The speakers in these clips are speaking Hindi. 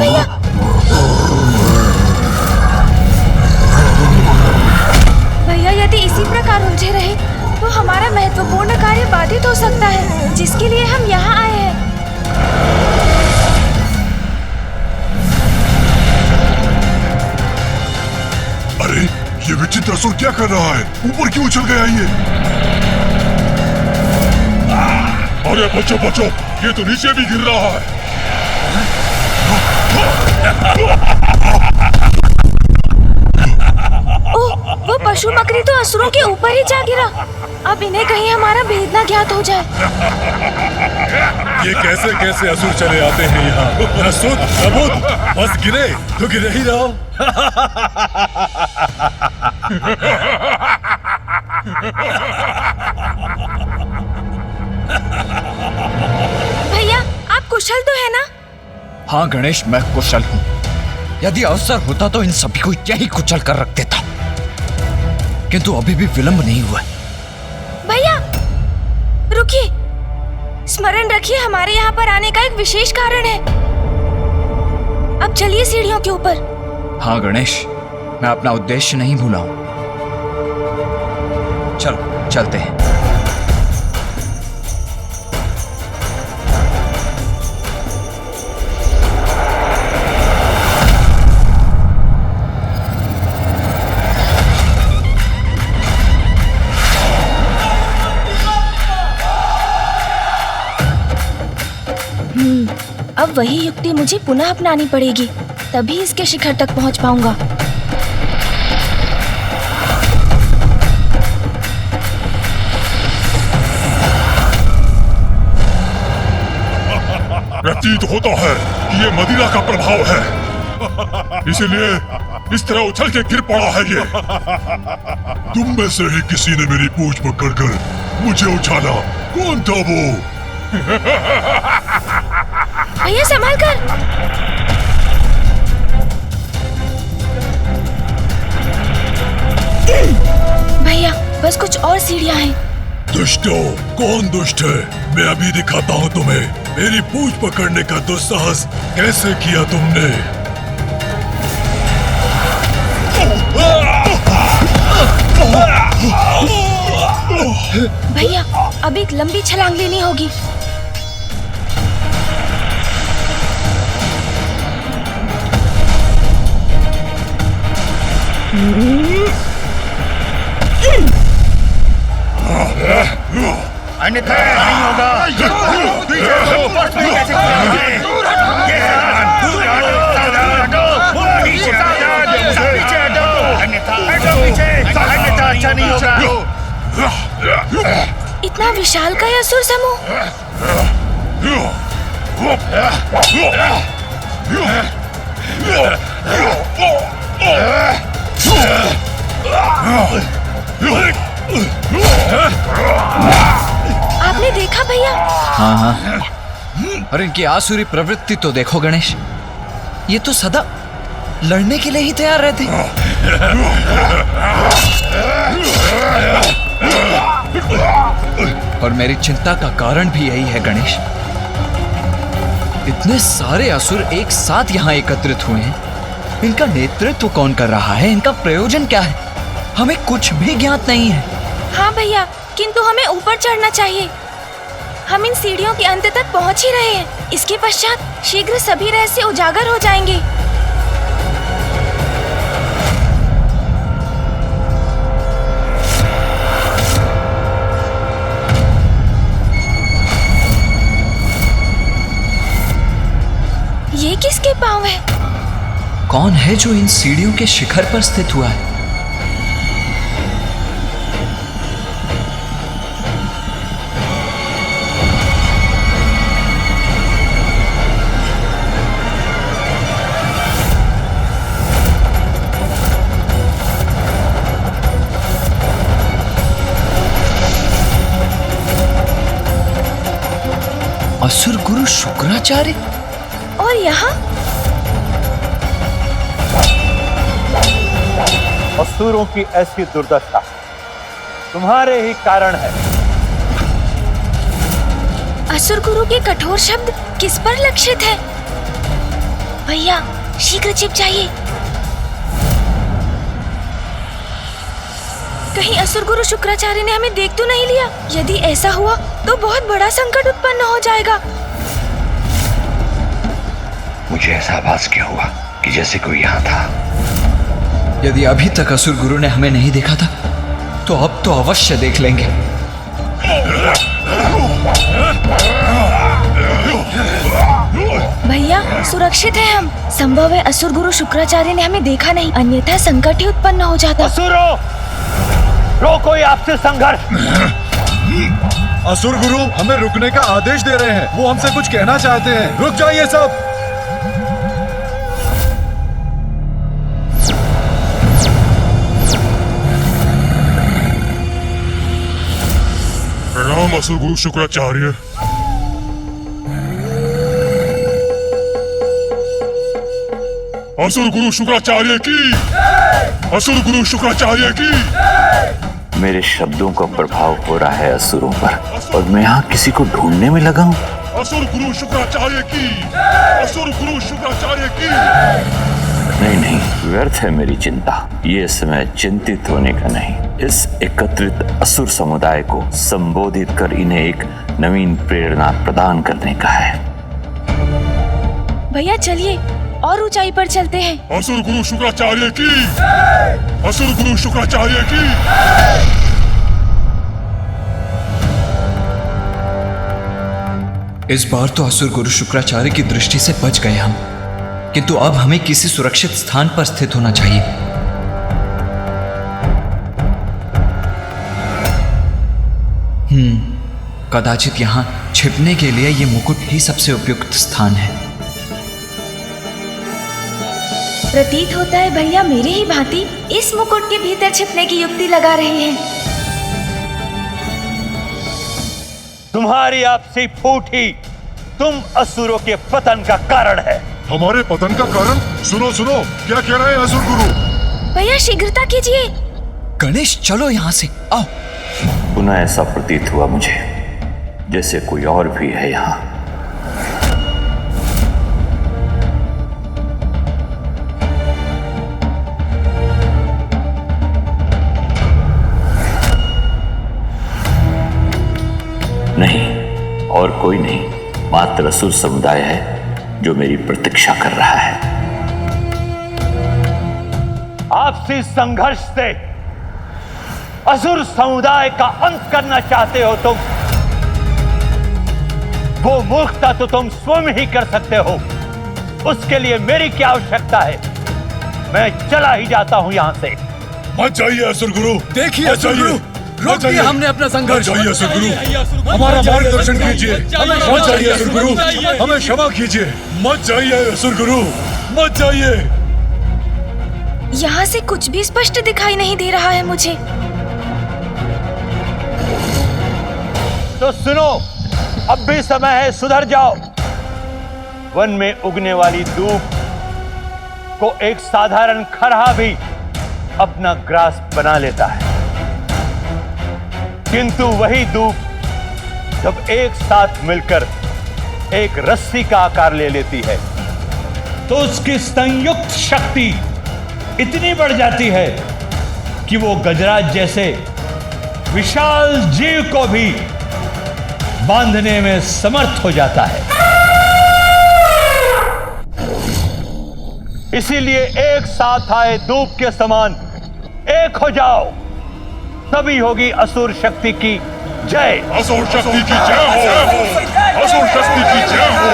भैया। भैया यदि इसी प्रकार उलझे रहे तो हमारा महत्वपूर्ण कार्य बाधित हो सकता है, जिसके लिए हम यहाँ आए हैं। अरे ये विचित्र असुर क्या कर रहा है? ऊपर क्यों उछल गया ये? अरे बचो बचो, ये तो नीचे भी गिर रहा है। ओह, वो पशु मकड़ी तो असुरों के ऊपर ही जा गिरा। अब इन्हें कहीं हमारा भेद न ज्ञात हो जाए। ये कैसे कैसे असुर चले आते हैं यहाँ? न सुध न बुध, बस गिरे तो गिरे ही रहो। भैया आप कुशल तो है ना? हाँ गणेश, मैं कुशल हूँ। यदि अवसर होता तो इन सभी को यही कुचल कर रख देता, किंतु अभी भी विलंब नहीं हुआ। भैया रुकिए, स्मरण रखिए हमारे यहाँ पर आने का एक विशेष कारण है। अब चलिए सीढ़ियों के ऊपर। हाँ गणेश, मैं अपना उद्देश्य नहीं भूला हूँ। चलो चलते हैं। अब वही युक्ति मुझे पुनः अपनानी पड़ेगी, तभी इसके शिखर तक पहुंच पाऊंगा। प्रतीत होता है कि ये मदिरा का प्रभाव है, इसीलिए इस तरह उछल के गिर पड़ा है ये। तुम में से ही किसी ने मेरी पूंछ पकड़कर मुझे उछाला। कौन था वो? भैया संभाल कर। भैया बस कुछ और सीढ़ियां हैं। दुष्टों, कौन दुष्ट है? मैं अभी दिखाता हूँ तुम्हें। मेरी पूंछ पकड़ने का दुस्साहस कैसे किया तुमने? भैया अब एक लंबी छलांग लेनी होगी। अन्यथा नहीं होगा। कैसे अन्यथा अच्छा नहीं होगा। इतना विशालकाय असुर समूह। आपने देखा भैया? हाँ हाँ, और इनकी आसुरी प्रवृत्ति तो देखो गणेश, ये तो सदा लड़ने के लिए ही तैयार रहते। और मेरी चिंता का कारण भी यही है गणेश। इतने सारे असुर एक साथ यहाँ एकत्रित हुए हैं, इनका नेतृत्व कौन कर रहा है? इनका प्रयोजन क्या है? हमें कुछ भी ज्ञात नहीं है। हाँ भैया, किंतु हमें ऊपर चढ़ना चाहिए। हम इन सीढ़ियों के अंत तक पहुँच ही रहे हैं। इसके पश्चात शीघ्र सभी रहस्य उजागर हो जाएंगे। ये किसके पांव है? कौन है जो इन सीढ़ियों के शिखर पर स्थित हुआ है? असुर गुरु शुक्राचार्य। और यहाँ असुरों की ऐसी दुर्दशा तुम्हारे ही कारण है। असुर गुरु के कठोर शब्द किस पर लक्षित है? भैया शीघ्र छिप जाइए। कहीं असुर गुरु शुक्राचार्य ने हमें देख तो नहीं लिया? यदि ऐसा हुआ तो बहुत बड़ा संकट उत्पन्न हो जाएगा। मुझे ऐसा आभास क्यों हुआ कि जैसे कोई यहाँ था? यदि अभी तक असुर गुरु ने हमें नहीं देखा था तो अब तो अवश्य देख लेंगे। भैया सुरक्षित है हम। संभव है असुर गुरु शुक्राचार्य ने हमें देखा नहीं, अन्यथा संकट ही उत्पन्न हो जाता। असुरों, रोको ये आपसे संघर्ष। असुर गुरु हमें रुकने का आदेश दे रहे हैं। वो हमसे कुछ कहना चाहते हैं। रुक जाइए सब। प्रणाम असुर गुरु शुक्राचार्य। असुर गुरु शुक्राचार्य की, असुर गुरु शुक्राचार्य की। मेरे शब्दों का प्रभाव हो रहा है असुरों पर, और मैं यहाँ किसी को ढूंढने में लगा हूँ। असुर गुरु शुक्राचार्य की, असुर गुरु शुक्राचार्य की। नहीं, व्यर्थ है मेरी चिंता। ये समय चिंतित होने का नहीं, इस एकत्रित असुर समुदाय को संबोधित कर इन्हें एक नवीन प्रेरणा प्रदान करने का है। भैया चलिए और ऊंचाई पर चलते हैं। असुर गुरु शुक्राचार्य की, असुर गुरु शुक्राचार्य की। इस बार तो असुर गुरु शुक्राचार्य की दृष्टि से बच गए हम, किंतु अब हमें किसी सुरक्षित स्थान पर स्थित होना चाहिए। कदाचित यहाँ छिपने के लिए ये मुकुट ही सबसे उपयुक्त स्थान है। प्रतीत होता है भैया मेरे ही भांति इस मुकुट के भीतर छिपने की युक्ति लगा रहे हैं। तुम्हारी आपसी फूट ही तुम असुरों के पतन का कारण है। हमारे पतन का कारण? सुनो सुनो, क्या कह रहे हैं असुर गुरु? भैया शीघ्रता कीजिए। गणेश चलो यहाँ से, आओ। पुनः ऐसा प्रतीत हुआ मुझे जैसे कोई और भी है यहाँ। नहीं, और कोई नहीं, मात्र असुर समुदाय है जो मेरी प्रतीक्षा कर रहा है। आपसी संघर्ष से असुर समुदाय का अंत करना चाहते हो तुम। वो मूर्खता तो तुम स्वयं ही कर सकते हो, उसके लिए मेरी क्या आवश्यकता है? मैं चला ही जाता हूं यहां से। मत जाइए असुर गुरु। देखिए असुर गुरु, रोक दिया हमने अपना संघर्ष। मत जाइए असुर गुरु, हमारा मार्गदर्शन कीजिए। मत जाइए असुर गुरु, हमें क्षमा कीजिए। मत जाइए असुर गुरु, मत जाइए। यहाँ से कुछ भी स्पष्ट दिखाई नहीं दे रहा है मुझे। तो सुनो, अब भी समय है, सुधर जाओ। वन में उगने वाली दूब को एक साधारण खरहा भी अपना ग्रास बना लेता है, किंतु वही दूब जब एक साथ मिलकर एक रस्सी का आकार ले लेती है तो उसकी संयुक्त शक्ति इतनी बढ़ जाती है कि वो गजराज जैसे विशाल जीव को भी बांधने में समर्थ हो जाता है। इसीलिए एक साथ आए दूब के समान एक हो जाओ, तभी होगी असुर शक्ति की जय। असुर शक्ति की जय हो, असुर शक्ति की जय हो,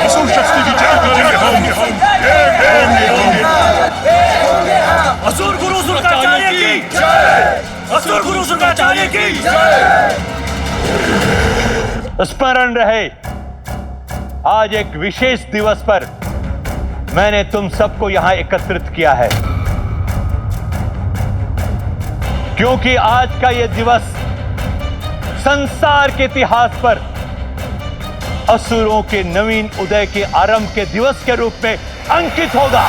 असुर शक्ति की जय करेंगे हम। असुर गुरु शुक्राचार्य की जय, असुर गुरु शुक्राचार्य की जय। स्मरण रहे, आज एक विशेष दिवस पर मैंने तुम सबको यहां एकत्रित किया है, क्योंकि आज का यह दिवस संसार के इतिहास पर असुरों के नवीन उदय के आरंभ के दिवस के रूप में अंकित होगा।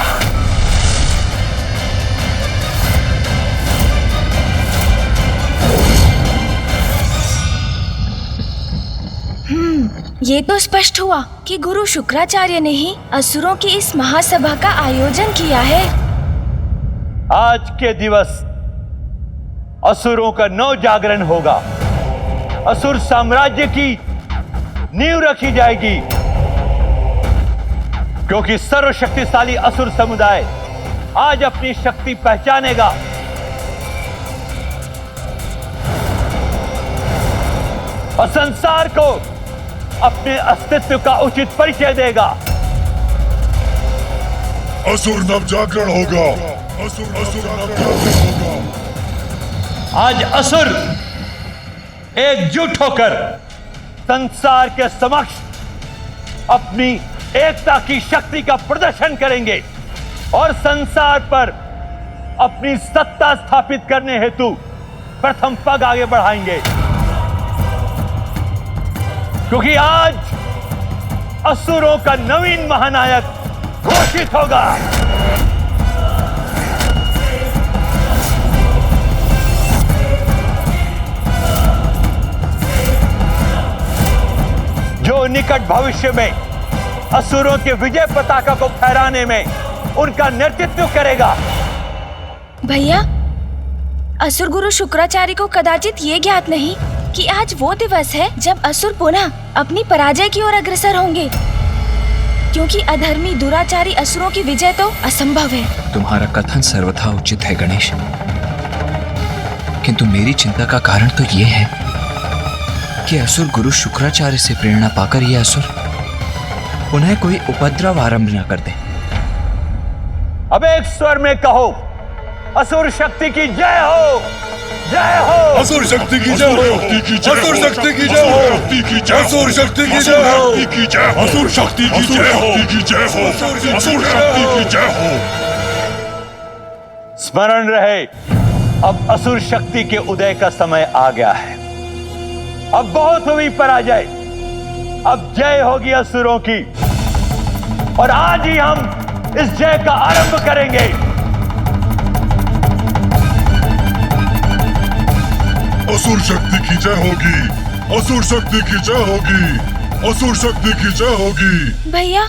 ये तो स्पष्ट हुआ कि गुरु शुक्राचार्य ने ही असुरों की इस महासभा का आयोजन किया है। आज के दिवस असुरों का नव जागरण होगा। असुर साम्राज्य की नींव रखी जाएगी, क्योंकि सर्वशक्तिशाली असुर समुदाय आज अपनी शक्ति पहचानेगा। और संसार को अपने अस्तित्व का उचित परिचय देगा। असुर नव जागरण होगा। असुर नव जागरण होगा। आज असुर एकजुट होकर संसार के समक्ष अपनी एकता की शक्ति का प्रदर्शन करेंगे और संसार पर अपनी सत्ता स्थापित करने हेतु प्रथम पग आगे बढ़ाएंगे, क्योंकि आज असुरों का नवीन महानायक घोषित होगा। जो निकट भविष्य में असुरों के विजय पताका को फहराने में उनका नेतृत्व करेगा। भैया, असुर गुरु शुक्राचार्य को कदाचित ये ज्ञात नहीं कि आज वो दिवस है जब असुर पुनः अपनी पराजय की ओर अग्रसर होंगे, क्योंकि अधर्मी दुराचारी असुरों की विजय तो असंभव है। तुम्हारा कथन सर्वथा उचित है गणेश, किंतु मेरी चिंता का कारण तो ये है कि असुर गुरु शुक्राचार्य से प्रेरणा पाकर ये असुर पुनः कोई उपद्रव आरंभ न कर दे। अब एक स्वर में कहो, असुर शक्ति की जय हो, जय हो। असुर शक्ति की जय हो, असुर शक्ति की जय हो, असुर शक्ति की जय हो, असुर शक्ति की जय हो, असुर शक्ति की जय हो। स्मरण रहे, अब असुर शक्ति के उदय का समय आ गया है। अब बहुत हुई पराजय, अब जय होगी असुरों की, और आज ही हम इस जय का आरंभ करेंगे। असुर शक्ति की जय होगी, असुर शक्ति की जय होगी, असुर शक्ति की जय होगी। भैया,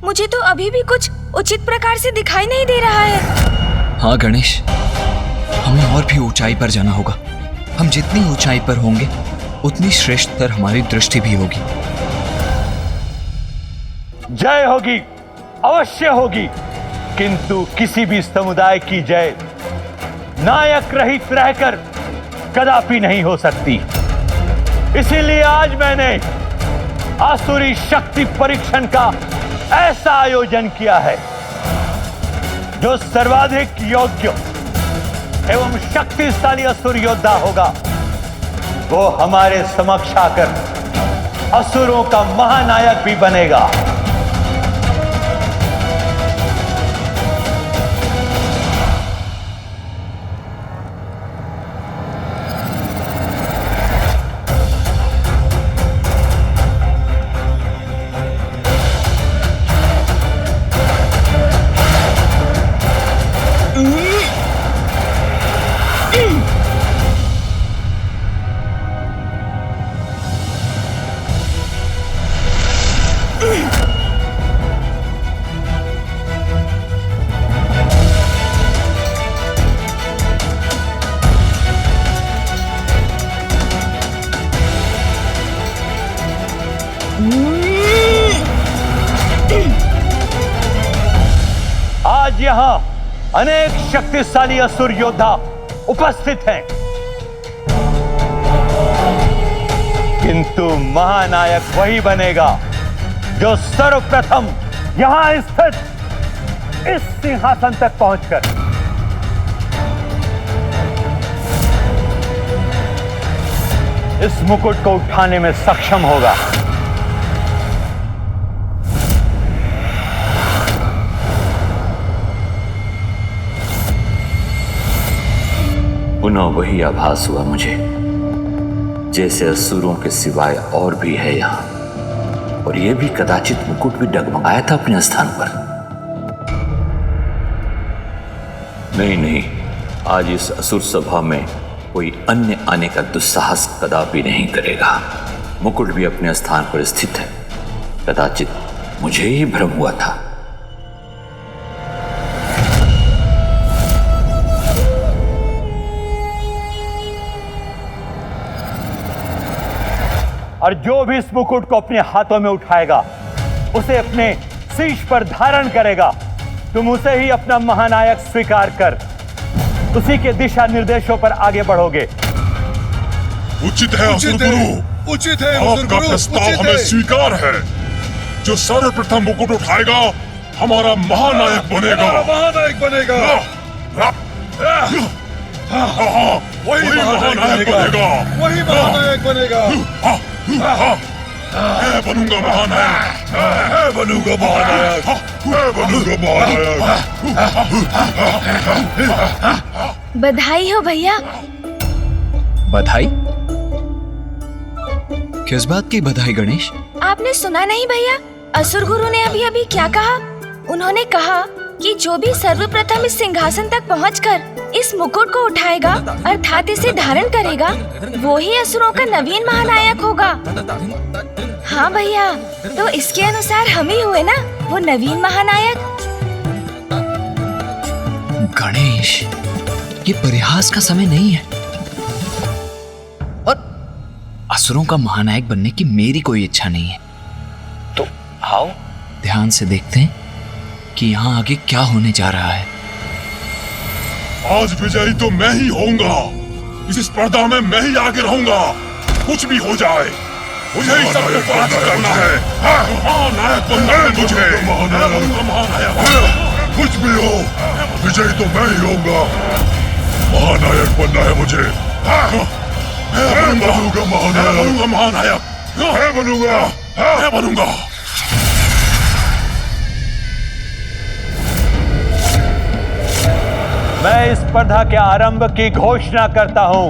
मुझे तो अभी भी कुछ उचित प्रकार से दिखाई नहीं दे रहा है। हाँ गणेश, हमें और भी ऊंचाई पर जाना होगा। हम जितनी ऊंचाई पर होंगे उतनी श्रेष्ठतर हमारी दृष्टि भी होगी। जय होगी, अवश्य होगी, किंतु किसी भी समुदाय की जय नायक रहित रहकर कदापि नहीं हो सकती। इसीलिए आज मैंने आसुरी शक्ति परीक्षण का ऐसा आयोजन किया है, जो सर्वाधिक योग्य एवं शक्तिशाली असुर योद्धा होगा, वो हमारे समक्ष आकर असुरों का महानायक भी बनेगा। आज यहां अनेक शक्तिशाली असुर योद्धा उपस्थित हैं, किंतु महानायक वही बनेगा जो सर्वप्रथम यहां स्थित इस सिंहासन तक पहुंचकर इस मुकुट को उठाने में सक्षम होगा। पुनः वही आभास हुआ मुझे, जैसे असुरों के सिवाय और भी है यहाँ, और यह भी कदाचित मुकुट भी डगमगाया था अपने स्थान पर। नहीं, आज इस असुर सभा में कोई अन्य आने का दुस्साहस कदापि नहीं करेगा। मुकुट भी अपने स्थान पर स्थित है। कदाचित मुझे ही भ्रम हुआ था। और जो भी इस मुकुट को अपने हाथों में उठाएगा, उसे अपने शीश पर धारण करेगा, तुम उसे ही अपना महानायक स्वीकार कर उसी के दिशा निर्देशों पर आगे बढ़ोगे। उचित है असुर गुरु, उचित है आपका प्रस्ताव हमें स्वीकार है। जो सर्वप्रथम मुकुट उठाएगा हमारा महानायक बनेगा। महानायक बनेगा। वही महानायक बनेगा। वही महानायक बनेगा। मैं बनूंगा महानायक। मैं बनूंगा महानायक। मैं बनूंगा महानायक। बधाई हो भैया। बधाई? किस बात की बधाई गणेश? आपने सुना नहीं भैया, असुर गुरु ने अभी अभी क्या कहा? उन्होंने कहा कि जो भी सर्वप्रथम इस सिंहासन तक पहुंचकर इस मुकुट को उठाएगा अर्थात इसे धारण करेगा, वो ही असुरों का नवीन महानायक होगा। हाँ भैया, तो इसके अनुसार हम ही हुए ना वो नवीन महानायक। गणेश, ये परिहास का समय नहीं है। और असुरों का महानायक बनने की मेरी कोई इच्छा नहीं है। तो आओ ध्यान से देखते हैं कि यहाँ आगे क्या होने जा रहा है। आज विजयी तो मैं ही होऊंगा। इस स्पर्धा में मैं ही आगे रहूंगा। कुछ भी हो जाए, मुझे ही सबको पराजित करना है। महानायक बनना है मुझे। महानायक कुछ भी हो, विजयी तो मैं ही होऊंगा। महानायक बनना है मुझे। मैं बनूंगा महानायक। मैं बनूंगा। मैं इस स्पर्धा के आरंभ की घोषणा करता हूं।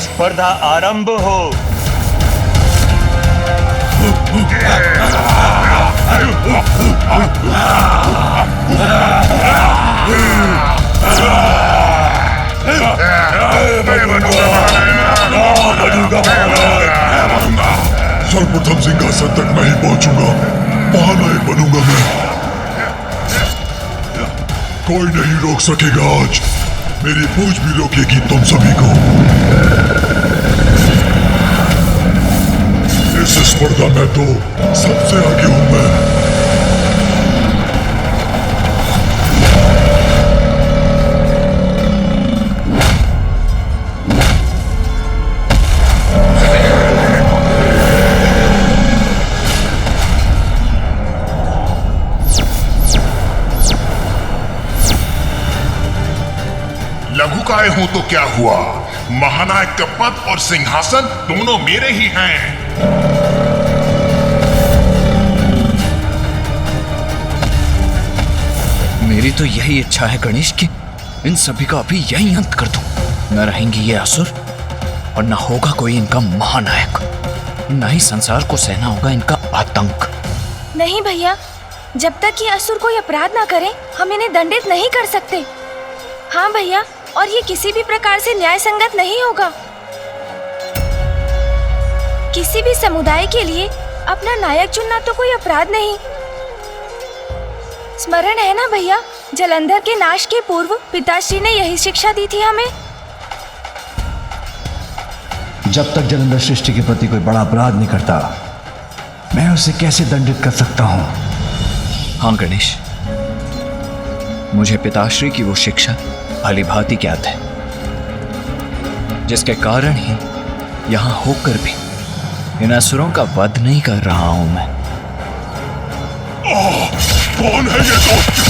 स्पर्धा आरंभ हो। सर्वप्रथम सिंहासन तक मैं ही पहुंचूंगा। महानायक बनूंगा मैं। कोई नहीं रोक सकेगा आज। मेरी पूछ भी रोकेगी तुम सभी को। इस स्पर्धा में तो सबसे आगे हूं मैं। लघुकाय हूं तो क्या हुआ, महानायक का पद और सिंहासन दोनों मेरे ही हैं। मेरी तो यही इच्छा है गणेश कि इन सभी का अभी यही अंत कर दूं। न रहेंगे ये असुर और न होगा कोई इनका महानायक। न ही संसार को सहना होगा इनका आतंक। नहीं भैया, जब तक ये असुर कोई अपराध ना करे हम इन्हें दंडित नहीं कर सकते। हाँ भैया, और ये किसी भी प्रकार से न्याय संगत नहीं होगा। किसी भी समुदाय के लिए अपना नायक चुनना तो कोई अपराध नहीं। स्मरण है ना भैया, जलंधर के नाश के पूर्व पिताश्री ने यही शिक्षा दी थी हमें। जब तक जलंधर सृष्टि के प्रति कोई बड़ा अपराध नहीं करता, मैं उसे कैसे दंडित कर सकता हूं? हाँ गणेश, मुझे पिताश्री की वो शिक्षा भली भांति ज्ञात है, जिसके कारण ही यहां होकर भी इन असुरों का वध नहीं कर रहा हूं मैं। कौन है ये दोस्त?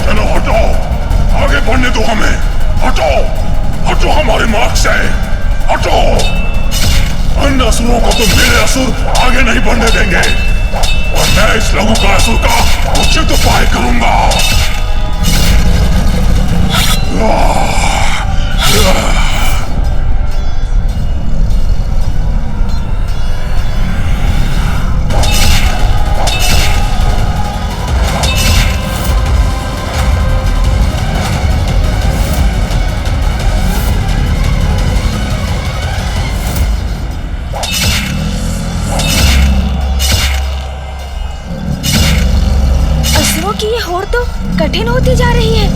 चलो हटो, आगे बढ़ने दो हमें। हटो, हटो हमारे मार्ग से, हटो। अन्य असुरों को तो मेरे असुर आगे नहीं बढ़ने देंगे और मैं इस लघु का असुर का उचित उपाय करूंगा। असुरों की ये होड़ तो कठिन होती जा रही है।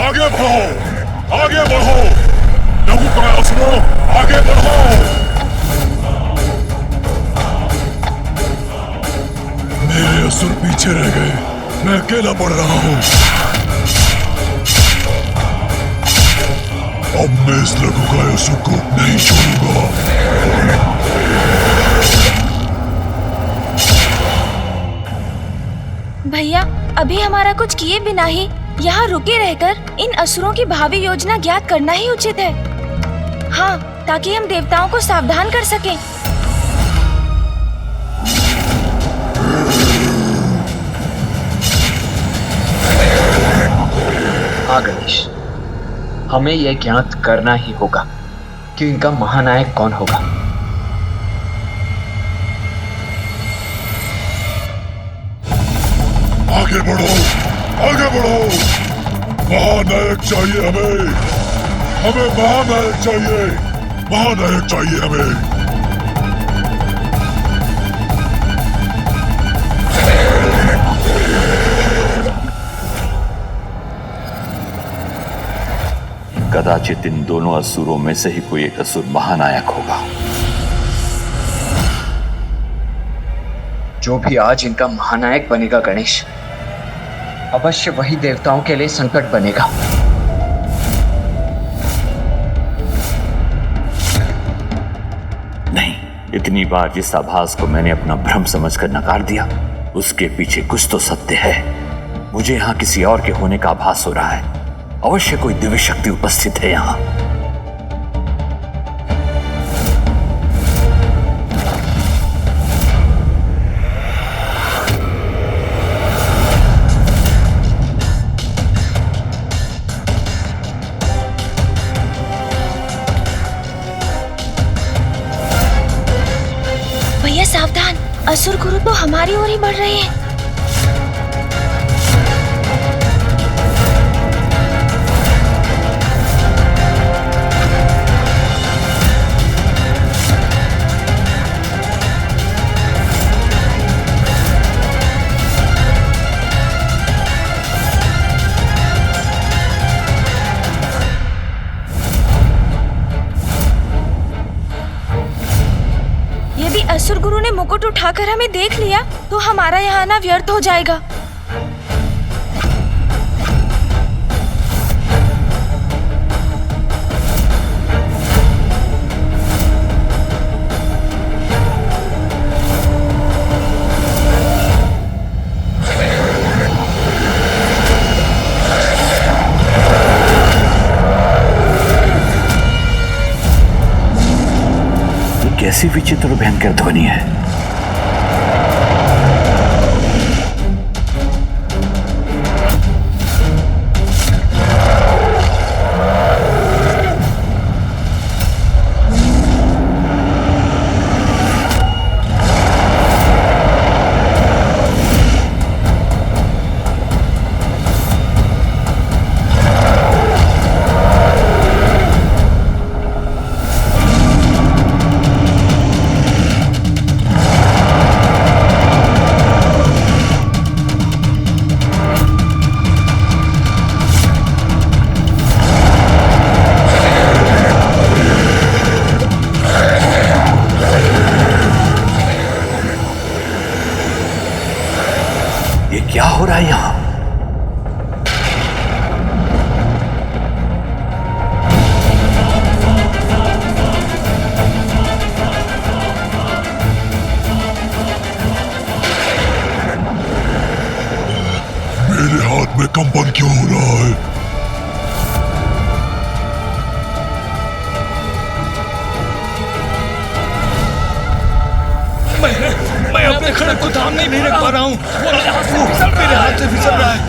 आगे बढ़ो, आगे बढ़ो, लघु का असुरों, आगे बढ़ो। मेरे असुर पीछे रह गए, मैं अकेला पड़ रहा हूँ। अब मैं इस लघु का असुर को नहीं छोड़ूंगा। भैया, अभी हमारा कुछ किए बिना ही यहाँ रुके रहकर इन असुरों की भावी योजना ज्ञात करना ही उचित है। हाँ, ताकि हम देवताओं को सावधान कर सकें। हाँ गणेश, हमें यह ज्ञात करना ही होगा कि इनका महानायक कौन होगा। आगे बढ़ो, आगे बढ़ो। महानायक चाहिए हमें, हमें महानायक चाहिए, महानायक चाहिए हमें। कदाचित इन दोनों असुरों में से ही कोई एक असुर महानायक होगा। जो भी आज इनका महानायक बनेगा गणेश, अवश्य वही देवताओं के लिए संकट बनेगा। नहीं, इतनी बार जिस आभास को मैंने अपना भ्रम समझकर नकार दिया, उसके पीछे कुछ तो सत्य है। मुझे यहाँ किसी और के होने का आभास हो रहा है। अवश्य कोई दिव्य शक्ति उपस्थित है यहाँ। भैया सावधान, असुर गुरु तो हमारी ओर ही बढ़ रहे हैं। असुर गुरु ने मुकुट उठाकर हमें देख लिया तो हमारा यहाँ आना व्यर्थ हो जाएगा। कैसी विचित्र और भयंकर ध्वनि है। क्या हो रहा है यहां? मेरे हाथ में कंपन क्यों हो रहा है? मैं अपने खड़क को थाम नहीं रख पा रहा हूँ। मेरे हाथ से फिसल रहा है।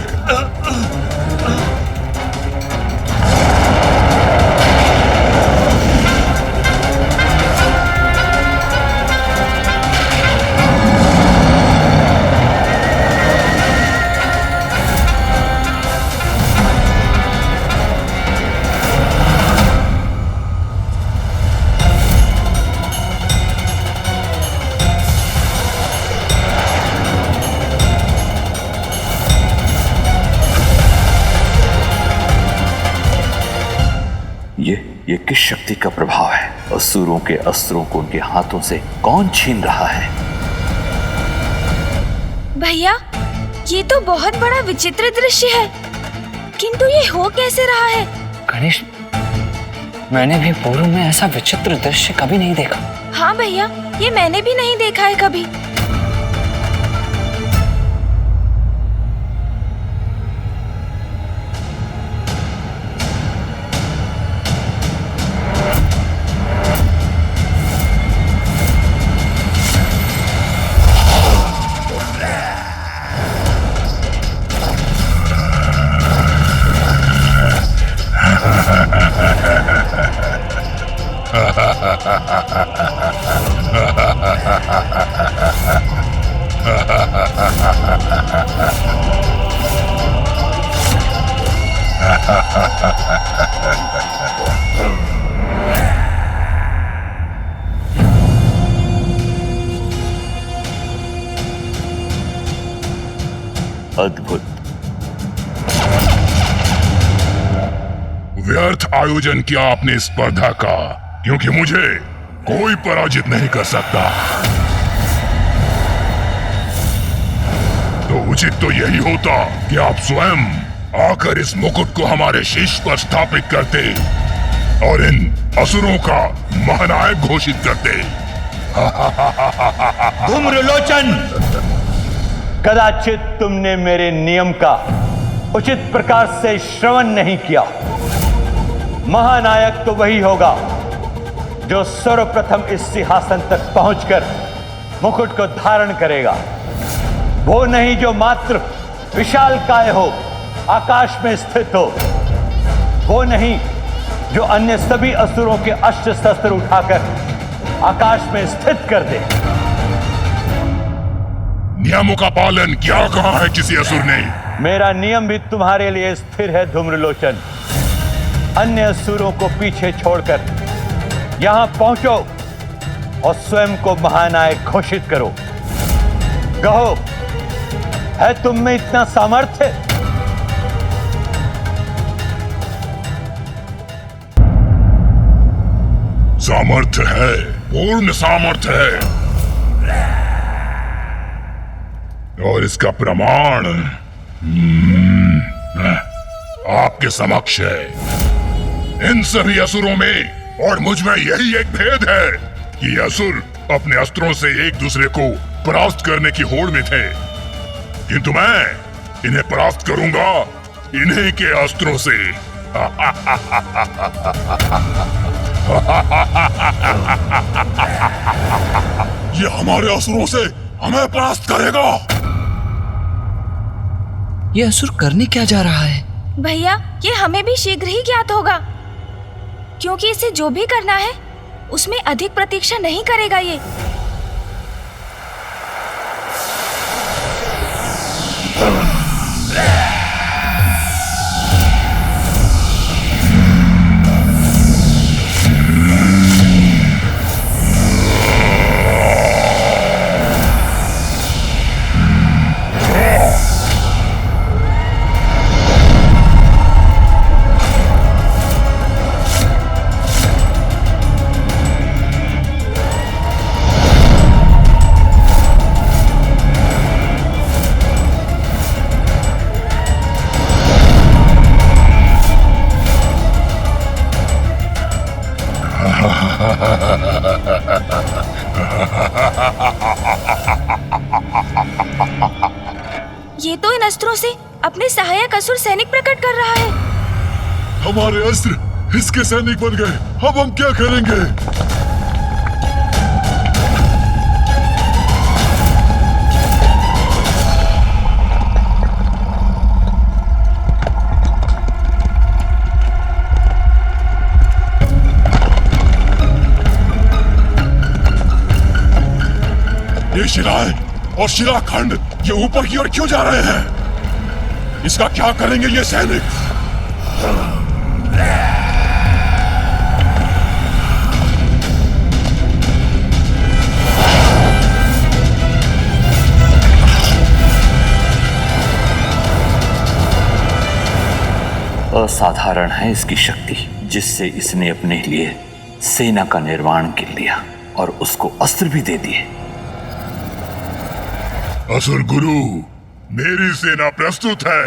ये किस शक्ति का प्रभाव है? असुरों के अस्त्रों को उनके हाथों से कौन छीन रहा है? भैया, ये तो बहुत बड़ा विचित्र दृश्य है, किंतु ये हो कैसे रहा है? गणेश, मैंने भी पूर्व में ऐसा विचित्र दृश्य कभी नहीं देखा। हाँ भैया, ये मैंने भी नहीं देखा है कभी। अद्भुत। व्यर्थ आयोजन किया आपने स्पर्धा का, क्योंकि मुझे कोई पराजित नहीं कर सकता। तो उचित तो यही होता कि आप स्वयं आकर इस मुकुट को हमारे शीश पर स्थापित करते और इन असुरों का महानायक घोषित करते। धूम्रलोचन, कदाचित तुमने मेरे नियम का उचित प्रकार से श्रवण नहीं किया। महानायक तो वही होगा जो सर्वप्रथम इस सिंहासन तक पहुंचकर मुकुट को धारण करेगा, वो नहीं जो मात्र विशालकाय हो, आकाश में स्थित हो, वो नहीं जो अन्य सभी असुरों के अस्त्र शस्त्र उठाकर आकाश में स्थित कर दे। नियमों का पालन क्या कहा है किसी असुर ने? मेरा नियम भी तुम्हारे लिए स्थिर है धूम्रलोचन। अन्य असुरों को पीछे छोड़कर यहां पहुंचो और स्वयं को महानायक घोषित करो। कहो, है तुम में इतना सामर्थ्य? सामर्थ्य है, पूर्ण सामर्थ्य है, और इसका प्रमाण आपके समक्ष है। इन सभी असुरों में और मुझ में यही एक भेद है कि असुर अपने अस्त्रों से एक दूसरे को परास्त करने की होड़ में थे, किंतु मैं इन्हें परास्त करूंगा इन्हीं के अस्त्रों से। ये हमारे असुरों से हमें परास्त करेगा। ये असुर करने क्या जा रहा है? भैया ये हमें भी शीघ्र ही ज्ञात होगा, क्योंकि इसे जो भी करना है उसमें अधिक प्रतीक्षा नहीं करेगा ये। ये तो इन अस्त्रों से अपने सहायक असुर सैनिक प्रकट कर रहा है। हमारे अस्त्र इसके सैनिक बन गए, अब हम क्या करेंगे? ये शिलाएं और शिलाखंड ये ऊपर की ओर क्यों जा रहे हैं? इसका क्या करेंगे ये सैनिक? असाधारण है इसकी शक्ति, जिससे इसने अपने लिए सेना का निर्माण कर लिया और उसको अस्त्र भी दे दिए। असुर गुरु, मेरी सेना प्रस्तुत है।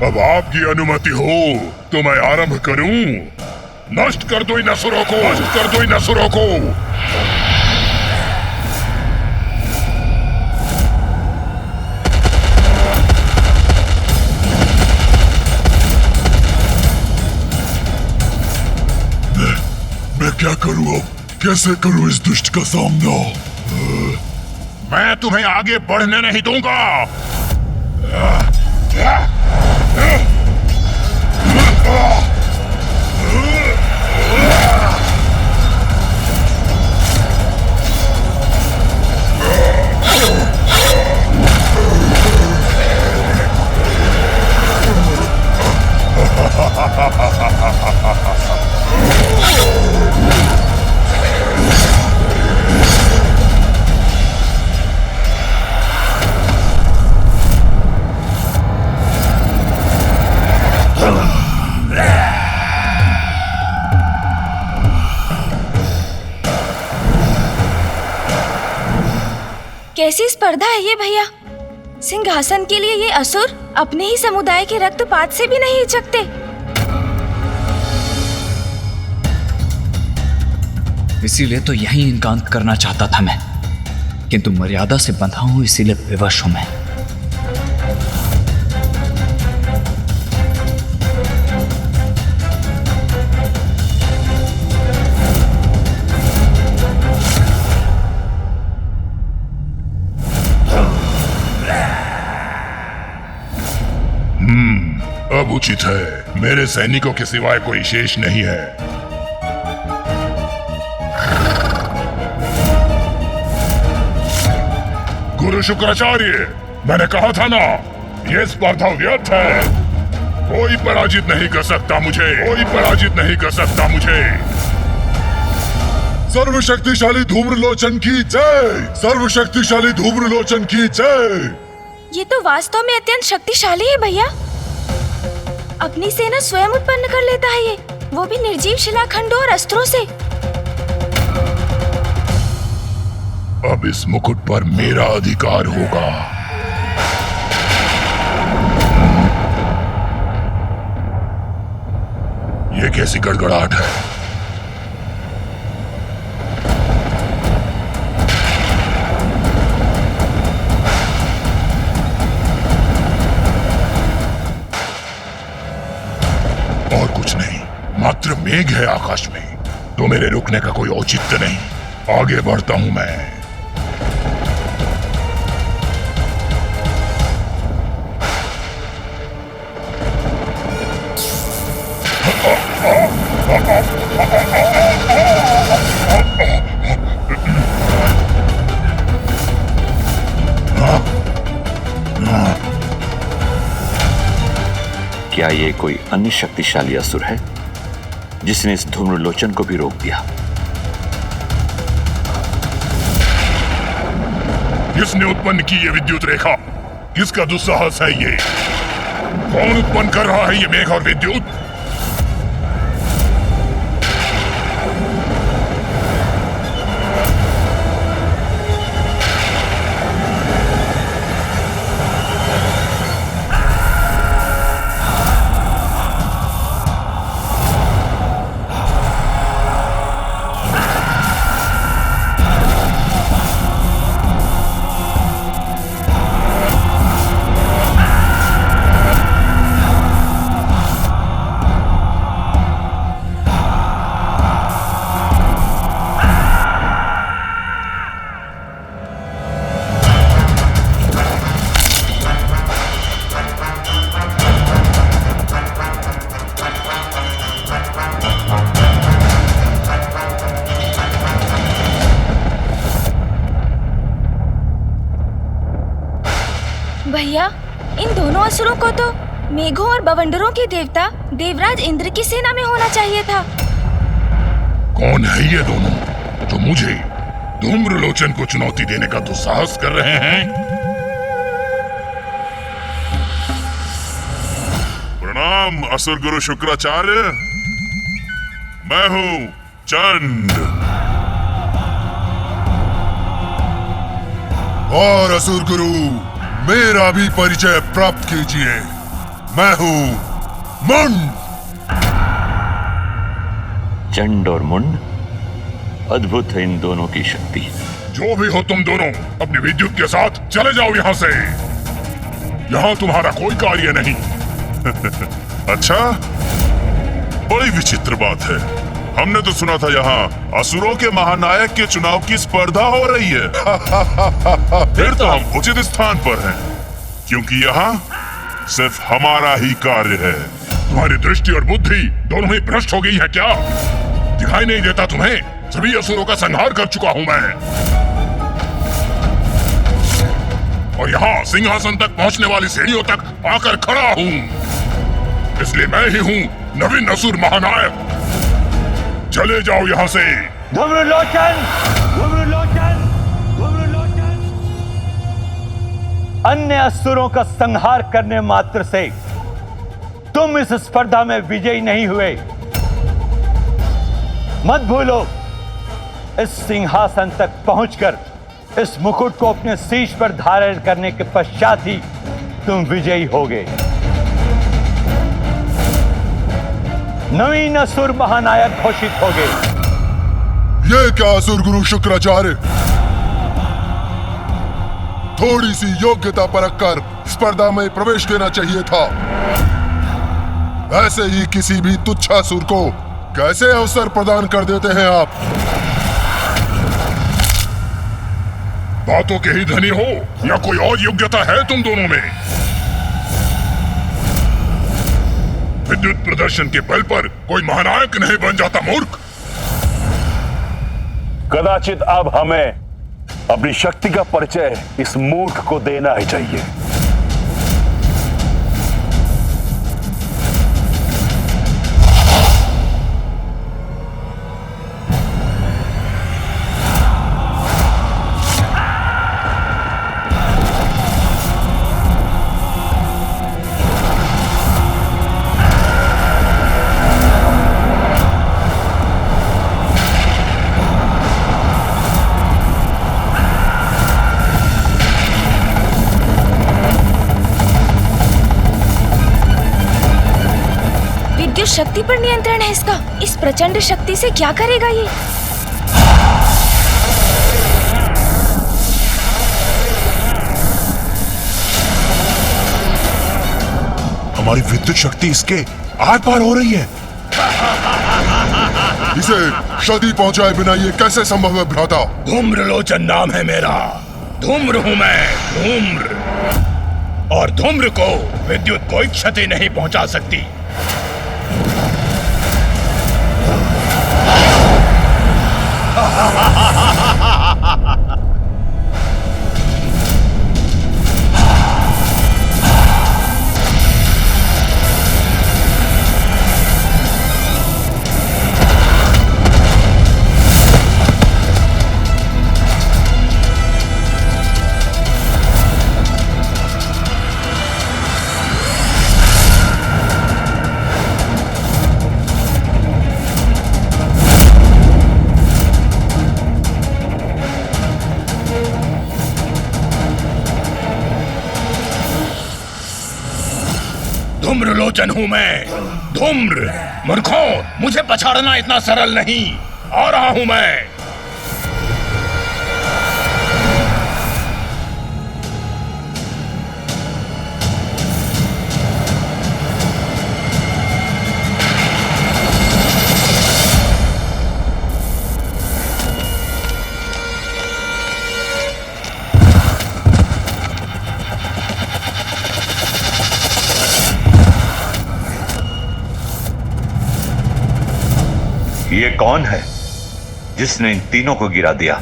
अब आपकी अनुमति हो तो मैं आरंभ करूं। नष्ट कर दो इन असुरों को, नष्ट कर दो इन असुरों को। मैं क्या करूं अब? कैसे करूं इस दुष्ट का सामना? मैं तुम्हें आगे बढ़ने नहीं दूंगा। कैसी स्पर्धा है ये भैया? सिंहासन के लिए ये असुर अपने ही समुदाय के रक्तपात से भी नहीं हिचकते। इसीलिए तो यही इनका अंत करना चाहता था मैं, किंतु मर्यादा से बंधा हूं, इसीलिए विवश हूं मैं। अब उचित है, मेरे सैनिकों के सिवाय कोई शेष नहीं है। गुरु शुक्राचार्य, मैंने कहा था ना, ये स्पर्धा व्यर्थ है। कोई पराजित नहीं कर सकता मुझे, कोई पराजित नहीं कर सकता मुझे। सर्वशक्तिशाली धूम्रलोचन की जय, सर्वशक्तिशाली धूम्रलोचन की जय। ये तो वास्तव में अत्यंत शक्तिशाली है भैया। अपनी सेना स्वयं उत्पन्न कर लेता है ये, वो भी निर्जीव शिलाखंडों और अस्त्रों से। अब इस मुकुट पर मेरा अधिकार होगा। ये कैसी गड़गड़ाहट है? और कुछ नहीं, मात्र मेघ है आकाश में। तो मेरे रुकने का कोई औचित्य नहीं, आगे बढ़ता हूं मैं। क्या ये कोई अन्य शक्तिशाली असुर है जिसने इस धूम्रलोचन को भी रोक दिया? किसने उत्पन्न की ये विद्युत रेखा? किसका दुस्साहस है ये? कौन उत्पन्न कर रहा है ये मेघ और विद्युत? भैया, इन दोनों असुरों को तो मेघों और बवंडरों के देवता देवराज इंद्र की सेना में होना चाहिए था। कौन है ये दोनों जो मुझे धूम्रलोचन को चुनौती देने का दुस्साहस कर रहे हैं? प्रणाम असुर गुरु शुक्राचार्य, मैं हूं चंड। और असुर गुरु, मेरा भी परिचय प्राप्त कीजिए। मैं हूं मुंड। चंड और मुंड, अद्भुत है इन दोनों की शक्ति। जो भी हो तुम दोनों, अपनी विद्युत के साथ चले जाओ यहाँ से। यहाँ तुम्हारा कोई कार्य नहीं। अच्छा, बड़ी विचित्र बात है। हमने तो सुना था यहाँ असुरों के महानायक के चुनाव की स्पर्धा हो रही है। फिर तो हम उचित स्थान पर हैं, क्योंकि यहाँ सिर्फ हमारा ही कार्य है। तुम्हारी दृष्टि और बुद्धि दोनों ही भ्रष्ट हो गई है क्या? दिखाई नहीं देता तुम्हें? सभी असुरों का संहार कर चुका हूं मैं, और यहाँ सिंहासन तक पहुँचने वाली सीढ़ियों तक आकर खड़ा हूँ। इसलिए मैं ही हूँ नवीन असुर महानायक। चले जाओ यहाँ से। धूम्रलोचन! धूम्रलोचन! धूम्रलोचन! अन्य असुरों का संहार करने मात्र से तुम इस स्पर्धा में विजयी नहीं हुए। मत भूलो, इस सिंहासन तक पहुंचकर इस मुकुट को अपने शीश पर धारण करने के पश्चात ही तुम विजयी होगे। नवीन असुर महानायक घोषित होगे। ये क्या असुर गुरु शुक्राचार्य, थोड़ी सी योग्यता परखकर स्पर्धा में प्रवेश देना चाहिए था। ऐसे ही किसी भी तुच्छासुर को कैसे अवसर प्रदान कर देते हैं आप? बातों के ही धनी हो या कोई और योग्यता है तुम दोनों में? विद्युत प्रदर्शन के बल पर कोई महानायक नहीं बन जाता मूर्ख। कदाचित अब हमें अपनी शक्ति का परिचय इस मूर्ख को देना ही चाहिए। शक्ति पर नियंत्रण है इसका। इस प्रचंड शक्ति से क्या करेगा ये? हमारी विद्युत शक्ति इसके आर पार हो रही है। इसे क्षति पहुंचाए बिना ये कैसे संभव है भ्राता? धूम्रलोचन नाम है मेरा। धूम्र हूं मैं, धूम्र। और धूम्र को विद्युत कोई क्षति नहीं पहुंचा सकती। धूम्रलोचन हूं मैं, धूम्र। मूर्खों, मुझे पछाड़ना इतना सरल नहीं। आ रहा हूं मैं। ये कौन है जिसने इन तीनों को गिरा दिया?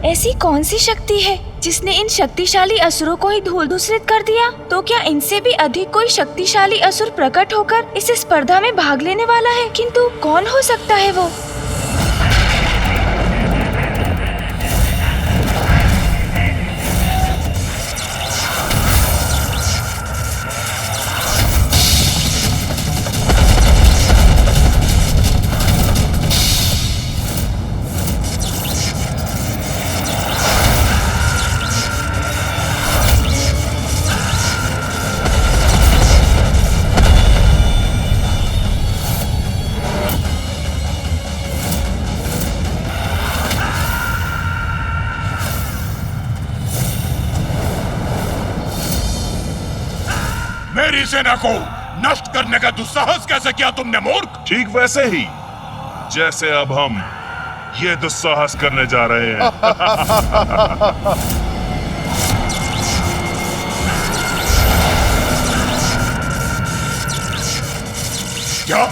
ऐसी कौन सी शक्ति है जिसने इन शक्तिशाली असुरों को ही धूल धूसरित कर दिया? तो क्या इनसे भी अधिक कोई शक्तिशाली असुर प्रकट होकर इस स्पर्धा में भाग लेने वाला है? किंतु कौन हो सकता है वो? मेरी सेना को नष्ट करने का दुस्साहस कैसे किया तुमने मूर्ख? ठीक वैसे ही जैसे अब हम ये दुस्साहस करने जा रहे हैं। क्या?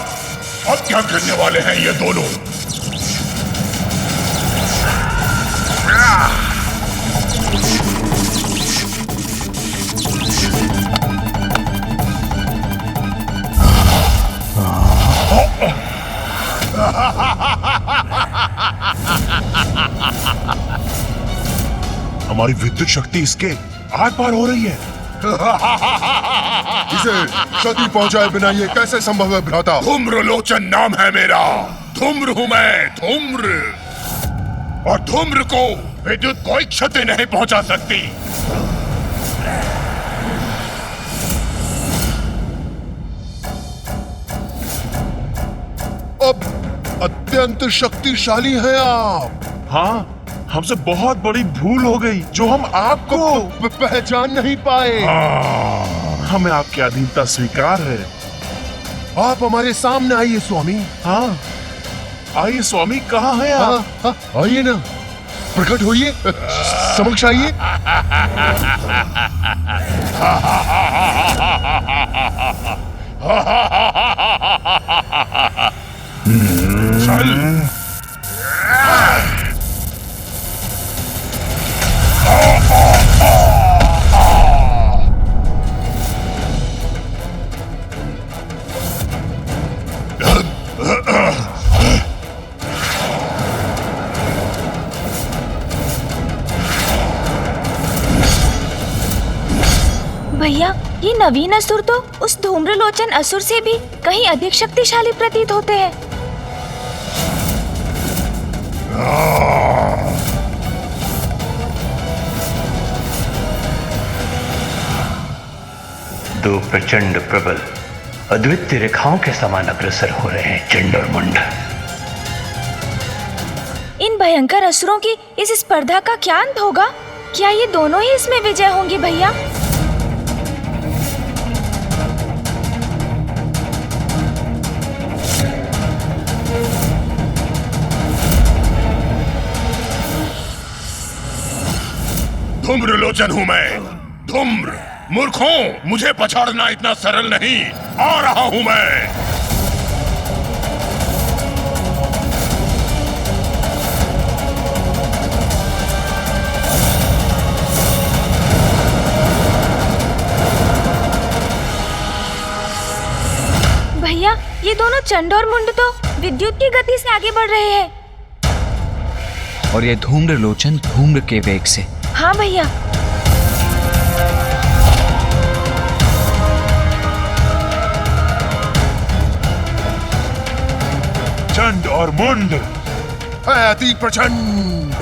अब क्या करने वाले हैं ये दोनों? हमारी विद्युत शक्ति इसके आर पार हो रही है। इसे क्षति पहुंचाए बिना ये कैसे संभव है भ्राता? धूम्रलोचन नाम है मेरा। धूम्र हूं मैं, धूम्र। और धूम्र को विद्युत कोई क्षति नहीं पहुंचा सकती। अब अत्यंत शक्तिशाली हैं आप। हाँ, हमसे बहुत बड़ी भूल हो गई जो हम आपको पहचान नहीं पाए। हमें आपकी अधीनता स्वीकार है। आप हमारे सामने आइए स्वामी। हाँ, आइए स्वामी, कहाँ हैं आप? हाँ, आइए ना, प्रकट होइए, समक्ष आइए। चल। भैया, ये नवीन असुर तो उस धूम्रलोचन असुर से भी कहीं अधिक शक्तिशाली प्रतीत होते हैं। दो प्रचंड प्रबल अद्वितीय रेखाओं के समान अग्रसर हो रहे हैं चंड और मुंड। इन भयंकर असुरों की इस स्पर्धा का क्या अंत होगा? क्या ये दोनों ही इसमें विजय होंगे भैया? धूम्रलोचन हूं मैं। धूम्र। मूर्खों, मुझे पछाड़ना इतना सरल नहीं। आ रहा हूं मैं। भैया, ये दोनों चंड और मुंड तो विद्युत की गति से आगे बढ़ रहे हैं। और ये धूम्रलोचन धूम्र के वेग से। हाँ भैया। चंड और मुंड है अति प्रचंड।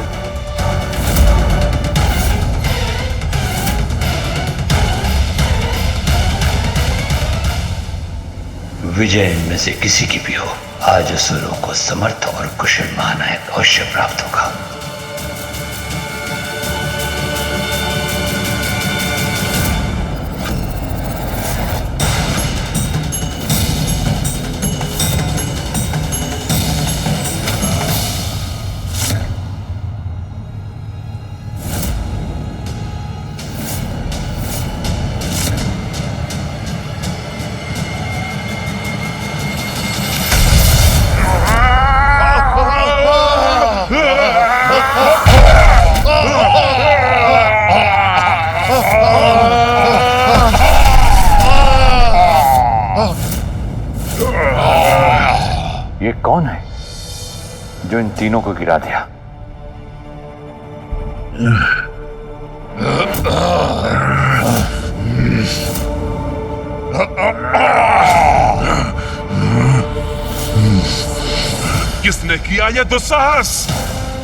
विजय इनमें से किसी की भी हो, आज असुरों को समर्थ और कुशल महानायक अवश्य प्राप्त होगा। ये कौन है जो इन तीनों को गिरा दिया? किसने किया ये दुस्साहस?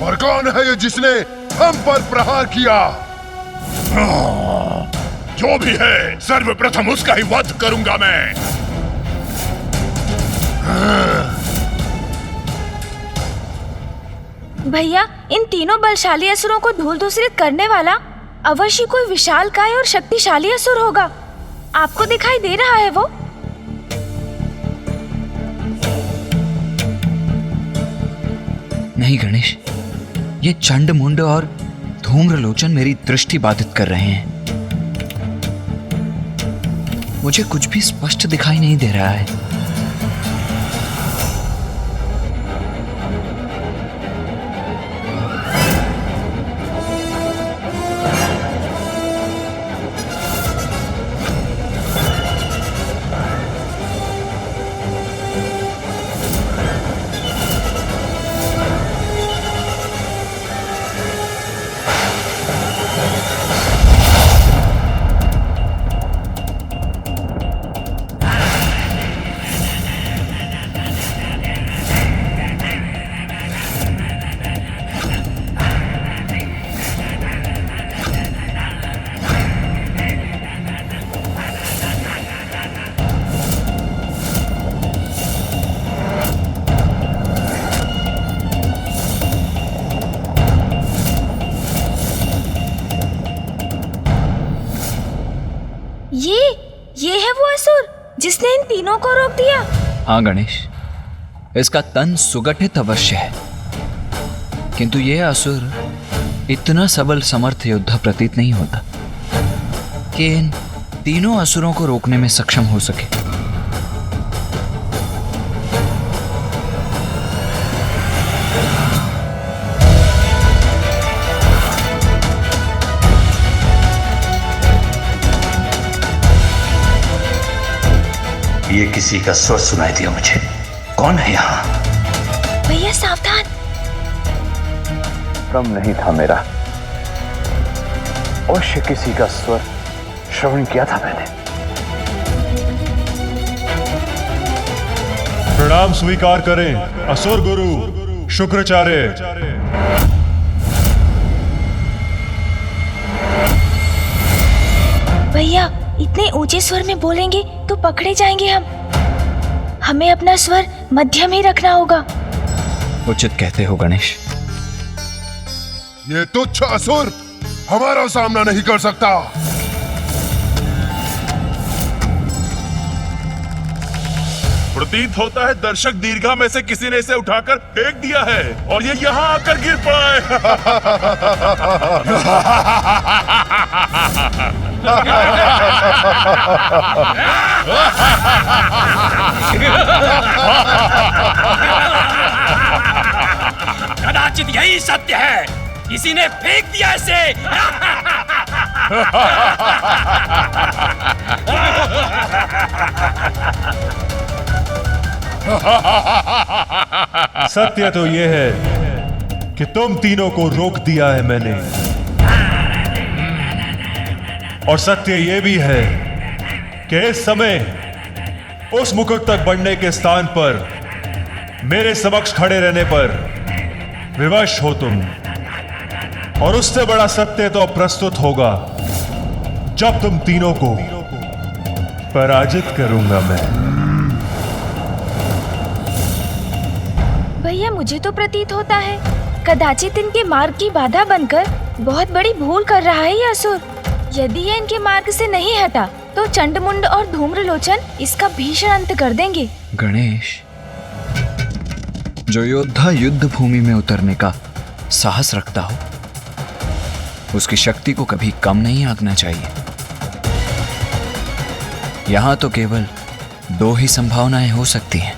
और कौन है ये जिसने हम पर प्रहार किया? जो भी है, सर्वप्रथम उसका ही वध करूंगा मैं। भैया, इन तीनों बलशाली असुरों को धूल दूसरित करने वाला अवश्य कोई विशालकाय और शक्तिशाली असुर होगा। आपको दिखाई दे रहा है वो? नहीं गणेश, ये चंड मुंड और धूम्रलोचन मेरी दृष्टि बाधित कर रहे हैं। मुझे कुछ भी स्पष्ट दिखाई नहीं दे रहा है। ये है वो असुर जिसने इन तीनों को रोक दिया। हाँ गणेश, इसका तन सुगठित अवश्य है, किंतु यह असुर इतना सबल समर्थ योद्धा प्रतीत नहीं होता कि इन तीनों असुरों को रोकने में सक्षम हो सके। ये किसी का स्वर सुनाई दिया मुझे। कौन है यहाँ? भैया सावधान। भ्रम नहीं था मेरा, अवश्य किसी का स्वर श्रवण किया था मैंने। प्रणाम स्वीकार करें असुर गुरु शुक्राचार्य। भैया, इतने ऊंचे स्वर में बोलेंगे तो पकड़े जाएंगे हम। हमें अपना स्वर मध्यम ही रखना होगा। उचित कहते हो गणेश। ये तुच्छ असुर हमारा सामना नहीं कर सकता। प्रतीत होता है दर्शक दीर्घा में से किसी ने इसे उठाकर फेंक दिया है और ये यहाँ आकर गिर पड़ा कदाचित यही सत्य है, किसी ने फेंक दिया इसे। सत्य तो ये है कि तुम तीनों को रोक दिया है मैंने, और सत्य ये भी है कि इस समय उस मुकुट तक बढ़ने के स्थान पर मेरे समक्ष खड़े रहने पर विवश हो तुम, और उससे बड़ा सत्य तो प्रस्तुत होगा जब तुम तीनों को पराजित करूंगा मैं। भैया मुझे तो प्रतीत होता है कदाचित इनके मार्ग की बाधा बनकर बहुत बड़ी भूल कर रहा है ये असुर। यदि ये इनके मार्ग से नहीं हटा तो चंडमुंड और धूम्रलोचन इसका भीषण अंत कर देंगे। गणेश, जो योद्धा युद्ध भूमि में उतरने का साहस रखता हो उसकी शक्ति को कभी कम नहीं आंकना चाहिए। यहां तो केवल दो ही संभावनाएं हो सकती हैं,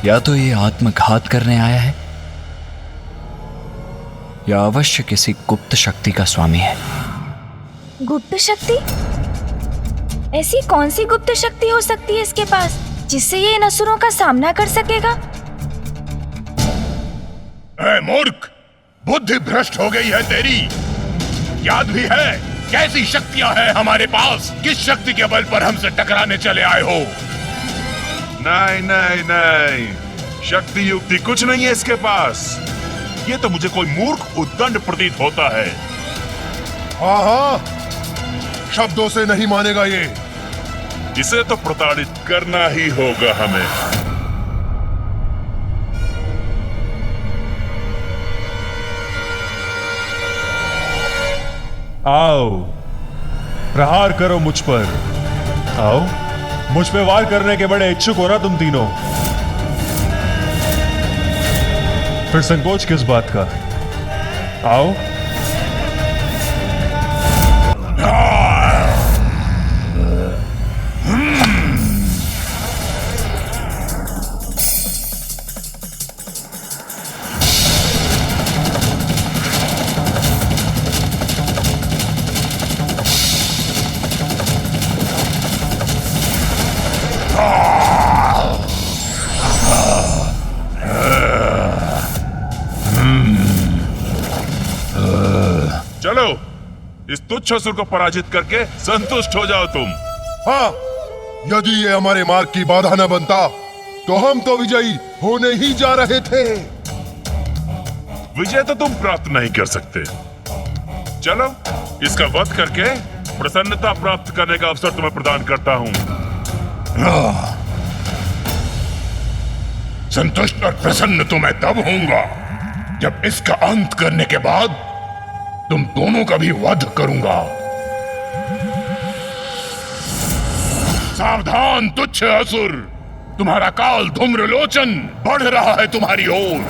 या तो ये आत्मघात करने आया है या अवश्य किसी गुप्त शक्ति का स्वामी है। गुप्त शक्ति? ऐसी कौन सी गुप्त शक्ति हो सकती है इसके पास जिससे ये इन असुरों का सामना कर सकेगा? ऐ मूर्ख, बुद्धि भ्रष्ट हो गई है तेरी। याद भी है कैसी शक्तियां हैं हमारे पास? किस शक्ति के बल पर हमसे टकराने चले आए हो? नहीं नहीं नहीं, शक्ति युक्ति कुछ नहीं है इसके पास। ये तो मुझे कोई मूर्ख उद्दंड प्रतीत होता है। हाँ हाँ, शब्दों से नहीं मानेगा ये। इसे तो प्रताड़ित करना ही होगा हमें। आओ, प्रहार करो मुझ पर। आओ, मुझ पे वार करने के बड़े इच्छुक हो ना तुम तीनों। फिर संकोच किस बात का? आओ। चलो, इस तुच्छ असुर को पराजित करके संतुष्ट हो जाओ तुम। हाँ, यदि ये हमारे मार्ग की बाधा न बनता तो हम तो विजयी होने ही जा रहे थे। विजय तो तुम प्राप्त नहीं कर सकते। चलो, इसका वध करके प्रसन्नता प्राप्त करने का अवसर तुम्हें प्रदान करता हूँ। संतुष्ट और प्रसन्न तो मैं तब होऊंगा जब इसका अंत करने के बाद तुम दोनों का भी वध करूंगा। सावधान तुच्छ असुर, तुम्हारा काल धूम्रलोचन बढ़ रहा है तुम्हारी ओर।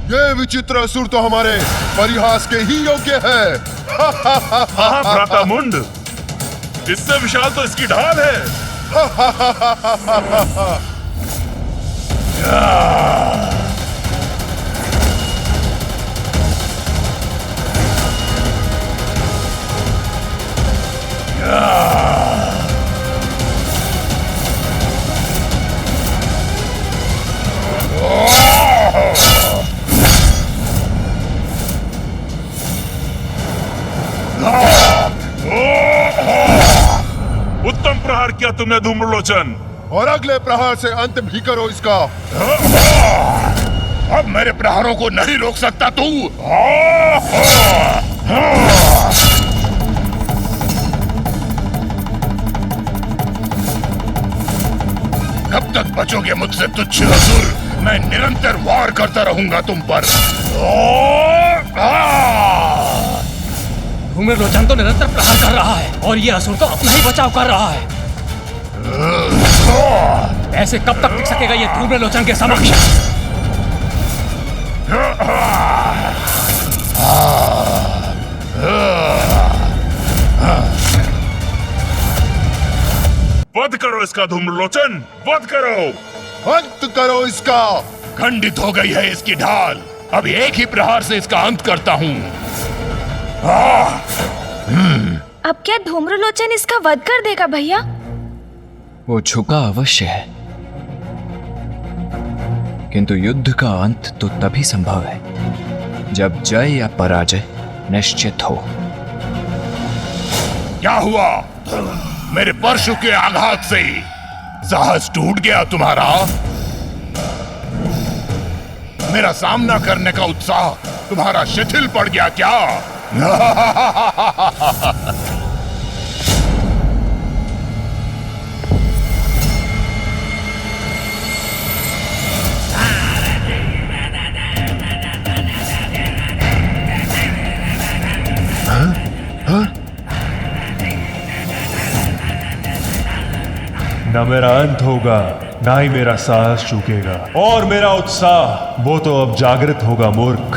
ये विचित्र असुर तो हमारे परिहास के ही योग्य है। हाँ भ्राता मुंड, इससे विशाल तो इसकी ढाल है। उत्तम प्रहार किया तुमने धूम्रलोचन, और अगले प्रहार से अंत भी करो इसका। अब मेरे प्रहारों को नहीं रोक सकता तू। कब तक बचोगे मुझसे तुच्छ असुर? मैं निरंतर वार करता रहूंगा तुम पर। धूम्रलोचन तो निरंतर प्रहार कर रहा है और ये असुर तो अपना ही बचाव कर रहा है। ऐसे कब तक टिक सकेगा ये धूम्रलोचन के समक्ष? वध करो इसका धूम्रलोचन, वध करो। अंत करो इसका। खंडित हो गई है इसकी ढाल। अब एक ही प्रहार से इसका अंत करता हूँ। अब क्या धूम्रलोचन इसका वध कर देगा भैया? वो झुका अवश्य है, किंतु युद्ध का अंत तो तभी संभव है जब जय या पराजय निश्चित हो। क्या हुआ? मेरे परशु के आघात से साहस टूट गया तुम्हारा? मेरा सामना करने का उत्साह तुम्हारा शिथिल पड़ गया क्या? न मेरा अंत होगा, ना ही मेरा साहस चूकेगा, और मेरा उत्साह वो तो अब जागृत होगा मूर्ख।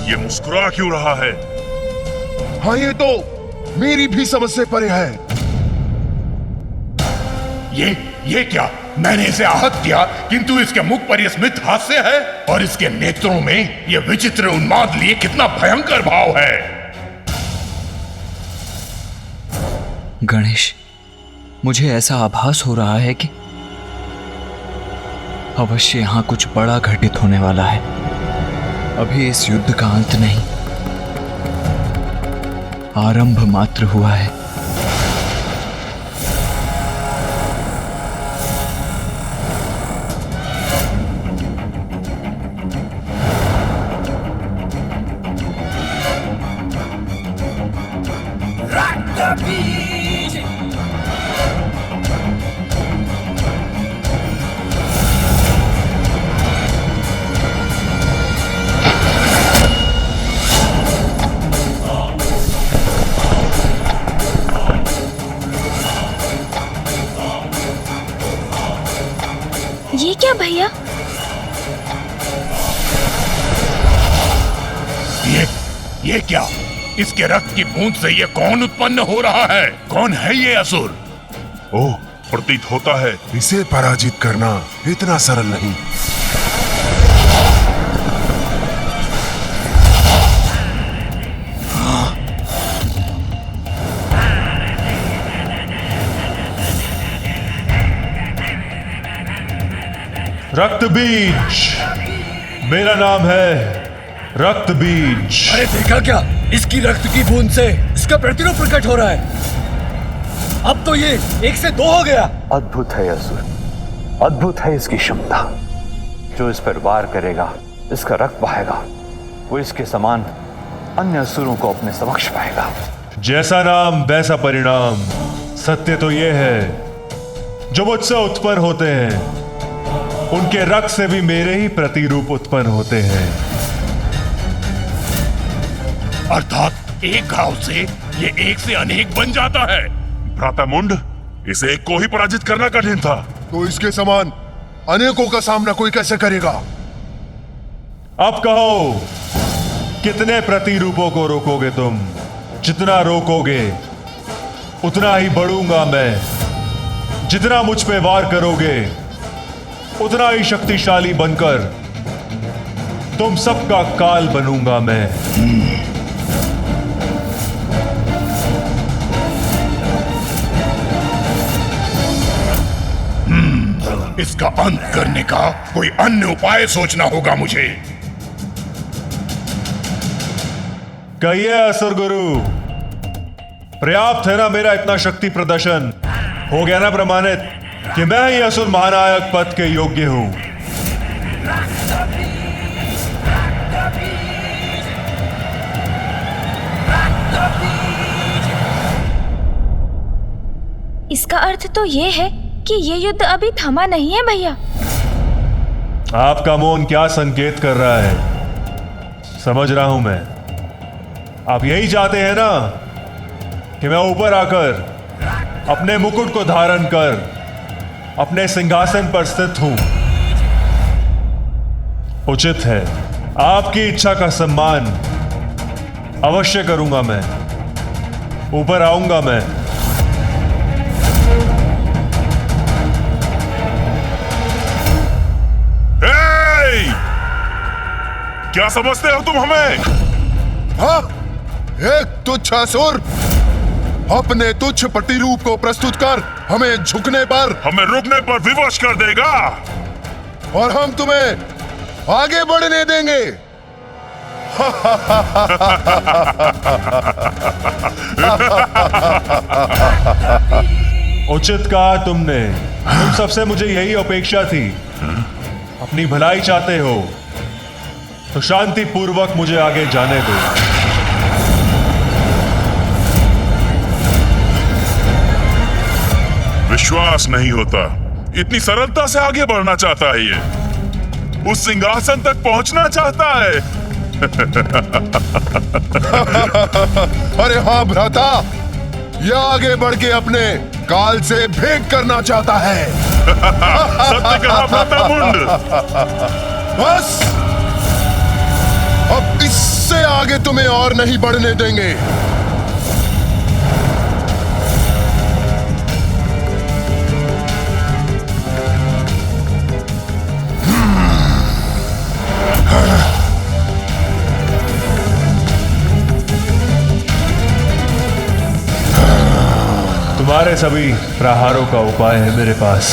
ये मुस्कुरा क्यों रहा है? हाँ, ये तो मेरी भी समझ से परे है। ये क्या? मैंने इसे आहत किया, किंतु इसके मुख पर यह स्मित हास्य है और इसके नेत्रों में यह विचित्र उन्माद लिए कितना भयंकर भाव है। गणेश, मुझे ऐसा आभास हो रहा है कि अवश्य यहां कुछ बड़ा घटित होने वाला है। अभी इस युद्ध का अंत नहीं, आरंभ मात्र हुआ है। ये क्या भैया? ये क्या? इसके रक्त की बूंद से ये कौन उत्पन्न हो रहा है? कौन है ये असुर? ओह, प्रतीत होता है इसे पराजित करना इतना सरल नहीं। रक्त बीज, मेरा नाम है रक्त बीज। अरे देखा क्या? इसकी रक्त की बूंद से इसका प्रतिरूप प्रकट हो रहा है। अब तो ये 1 से 2 हो गया। अद्भुत है असुर, अद्भुत है इसकी क्षमता। जो इस पर वार करेगा, इसका रक्त बहेगा, वो इसके समान अन्य असुरों को अपने समक्ष पाएगा। जैसा नाम वैसा परिणाम। सत्य तो ये है, जो मुझसे उत्पन्न होते हैं उनके रक्त से भी मेरे ही प्रतिरूप उत्पन्न होते हैं। अर्थात एक घाव से ये एक से अनेक बन जाता है। भ्राता मुंड, इसे एक को ही पराजित करना कठिन था, तो इसके समान अनेकों का सामना कोई कैसे करेगा? अब कहो, कितने प्रतिरूपों को रोकोगे तुम? जितना रोकोगे उतना ही बढ़ूंगा मैं। जितना मुझ पे वार करोगे उतना ही शक्तिशाली बनकर तुम सबका काल बनूंगा मैं। इसका अंत करने का कोई अन्य उपाय सोचना होगा मुझे। कहिए असुर गुरु, पर्याप्त है ना मेरा इतना शक्ति प्रदर्शन? हो गया ना प्रमाणित कि मैं ही असुर महानायक पद के योग्य हूं? इसका अर्थ तो ये है कि ये युद्ध अभी थमा नहीं है भैया। आपका मौन क्या संकेत कर रहा है? समझ रहा हूं मैं। आप यही चाहते हैं ना कि मैं ऊपर आकर अपने मुकुट को धारण कर अपने सिंहासन पर स्थित हूं। उचित है, आपकी इच्छा का सम्मान अवश्य करूंगा मैं। ऊपर आऊंगा मैं। क्या समझते हो तुम हमें? हाँ, एक तुच्छ असुर अपने तुच्छ प्रतिरूप को प्रस्तुत कर हमें झुकने पर, हमें रुकने पर विवश कर देगा और हम तुम्हें आगे बढ़ने देंगे। उचित कहा तुमने। तुम सबसे मुझे यही अपेक्षा थी। अपनी भलाई चाहते हो तो शांति पूर्वक मुझे आगे जाने दो। विश्वास नहीं होता, इतनी सरलता से आगे बढ़ना चाहता है ये। उस सिंहासन तक पहुंचना चाहता है। अरे हाँ भ्राता, यह आगे बढ़ के अपने काल से भेंट करना चाहता है। सत्य कहा भ्राता मुंड। बस अब इससे आगे तुम्हें और नहीं बढ़ने देंगे। तुम्हारे सभी प्रहारों का उपाय है मेरे पास।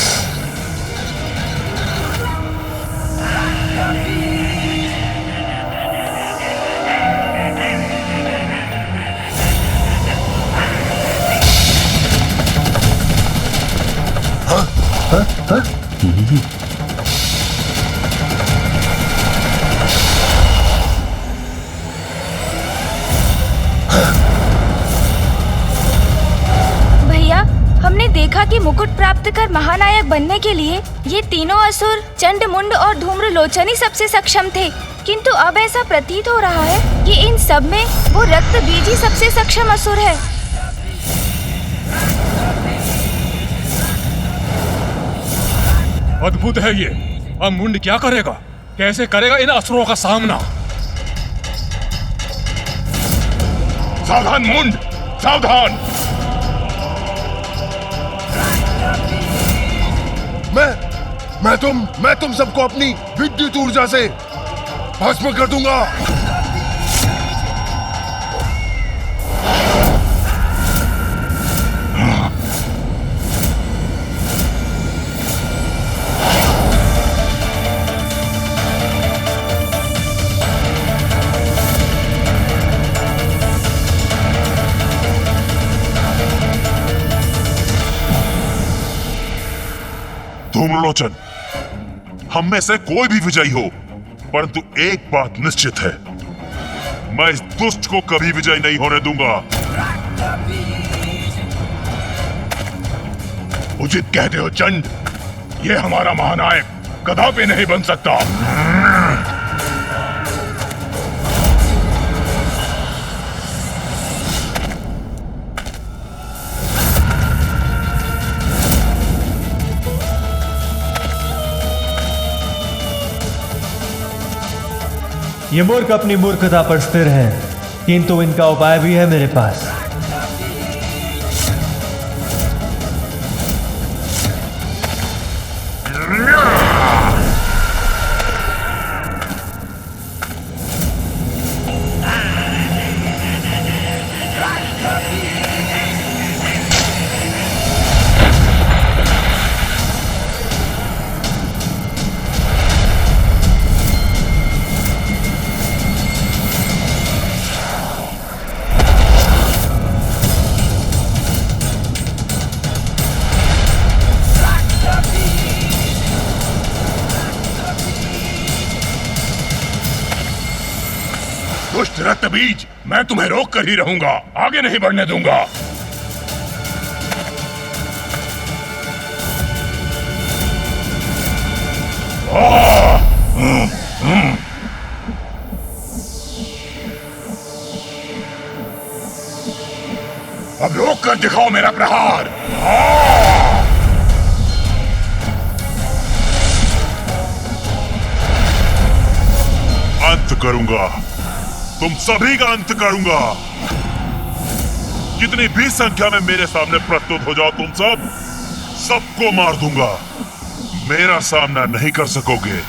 भैया, हमने देखा कि मुकुट प्राप्त कर महानायक बनने के लिए ये तीनों असुर चंड, मुंड और धूम्रलोचन ही सबसे सक्षम थे, किंतु अब ऐसा प्रतीत हो रहा है कि इन सब में वो रक्त बीज ही सबसे सक्षम असुर है। अद्भुत है ये। अब मुंड क्या करेगा? कैसे करेगा इन असुरों का सामना? सावधान मुंड, सावधान। मैं तुम सबको अपनी विद्युत ऊर्जा से भस्म कर दूंगा। धूम्रलोचन, हम में से कोई भी विजयी हो, परंतु एक बात निश्चित है, मैं इस दुष्ट को कभी विजयी नहीं होने दूंगा। उचित कहते हो चंड, ये हमारा महानायक कदापि नहीं बन सकता। ये मूर्ख अपनी मूर्खता पर स्थिर है, किंतु इनका उपाय भी है मेरे पास। रक्त बीज, मैं तुम्हें रोक कर ही रहूंगा, आगे नहीं बढ़ने दूंगा। अब रोक कर दिखाओ मेरा प्रहार। अंत करूंगा, तुम सभी का अंत करूंगा। कितनी भी संख्या में मेरे सामने प्रस्तुत हो जाओ, तुम सबको मार दूंगा। मेरा सामना नहीं कर सकोगे।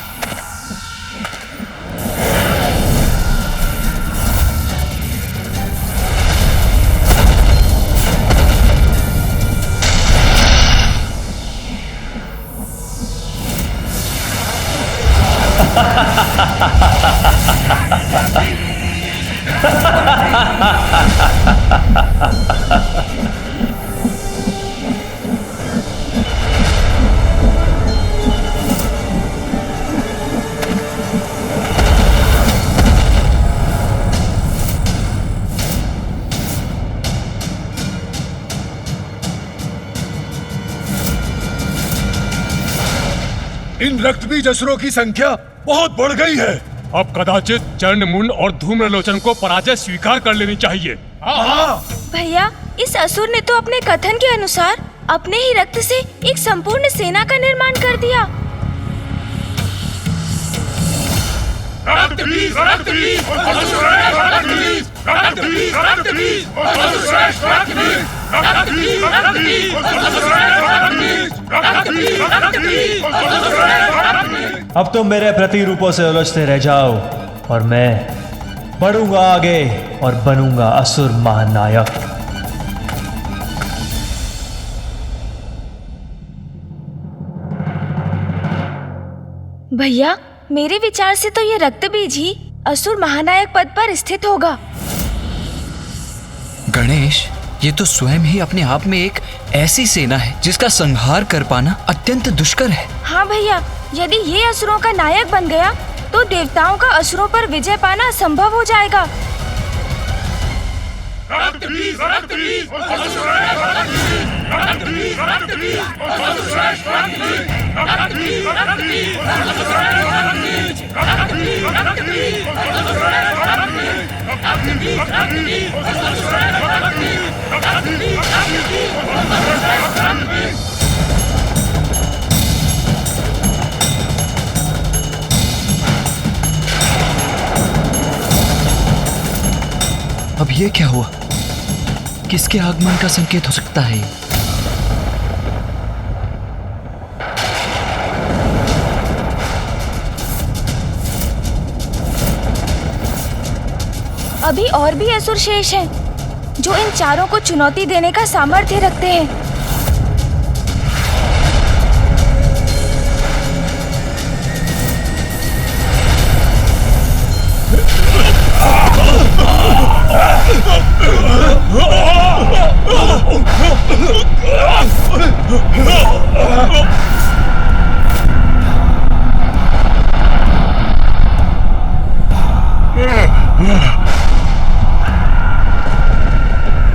इन रक्तबीज असुरों की संख्या बहुत बढ़ गई है। अब कदाचित चंडमुंड और धूम्रलोचन को पराजय स्वीकार कर लेनी चाहिए। भैया, इस असुर ने तो अपने कथन के अनुसार अपने ही रक्त से एक संपूर्ण सेना का निर्माण कर दिया। अब तुम मेरे प्रतिरूपों से उलझते रह जाओ और मैं बढ़ूंगा आगे और बनूंगा असुर महानायक। भैया, मेरे विचार से तो ये रक्तबीज ही असुर महानायक पद पर स्थित होगा। गणेश, ये तो स्वयं ही अपने आप में एक ऐसी सेना है जिसका संहार कर पाना अत्यंत दुष्कर है। हाँ भैया, यदि ये असुरों का नायक बन गया तो देवताओं का असुरों पर विजय पाना असंभव हो जाएगा। अब ये क्या हुआ? किसके आगमन का संकेत हो सकता है? अभी और भी असुर शेष हैं, जो इन चारों को चुनौती देने का सामर्थ्य रखते हैं।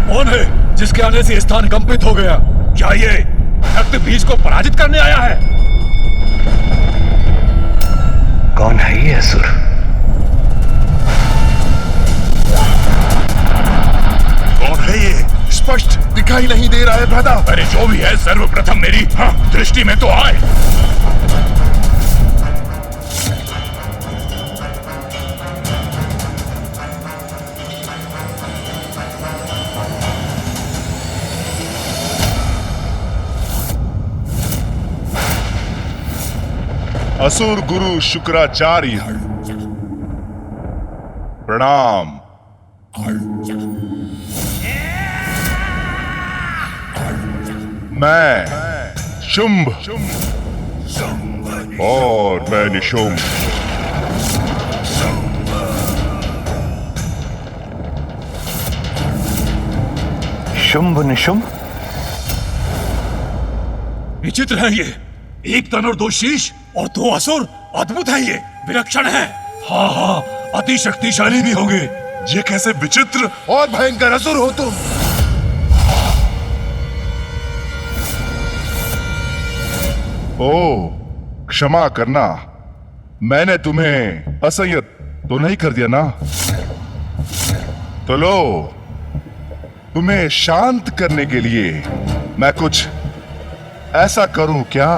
कौन है जिसके आने से स्थान कंपित हो गया? क्या ये रक्तबीज को पराजित करने आया है? कौन है ये असुर? कौन है ये? स्पष्ट दिखाई नहीं दे रहा है भ्राता। अरे जो भी है, सर्वप्रथम मेरी दृष्टि में तो आए। असुर गुरु शुक्राचार्य, प्रणाम। मैं शुंभ और मैं निशुंभ। शुंभ निशुंभ? विचित्र है ये, एक तन और दो शीश और दो असुर। अद्भुत है ये, विलक्षण है। हाँ हाँ, अति शक्तिशाली भी होंगे। ये कैसे विचित्र और भयंकर असुर हो तुम। ओ, क्षमा करना, मैंने तुम्हें असह्यत तो नहीं कर दिया ना? तो लो, तुम्हें शांत करने के लिए मैं कुछ ऐसा करूं क्या?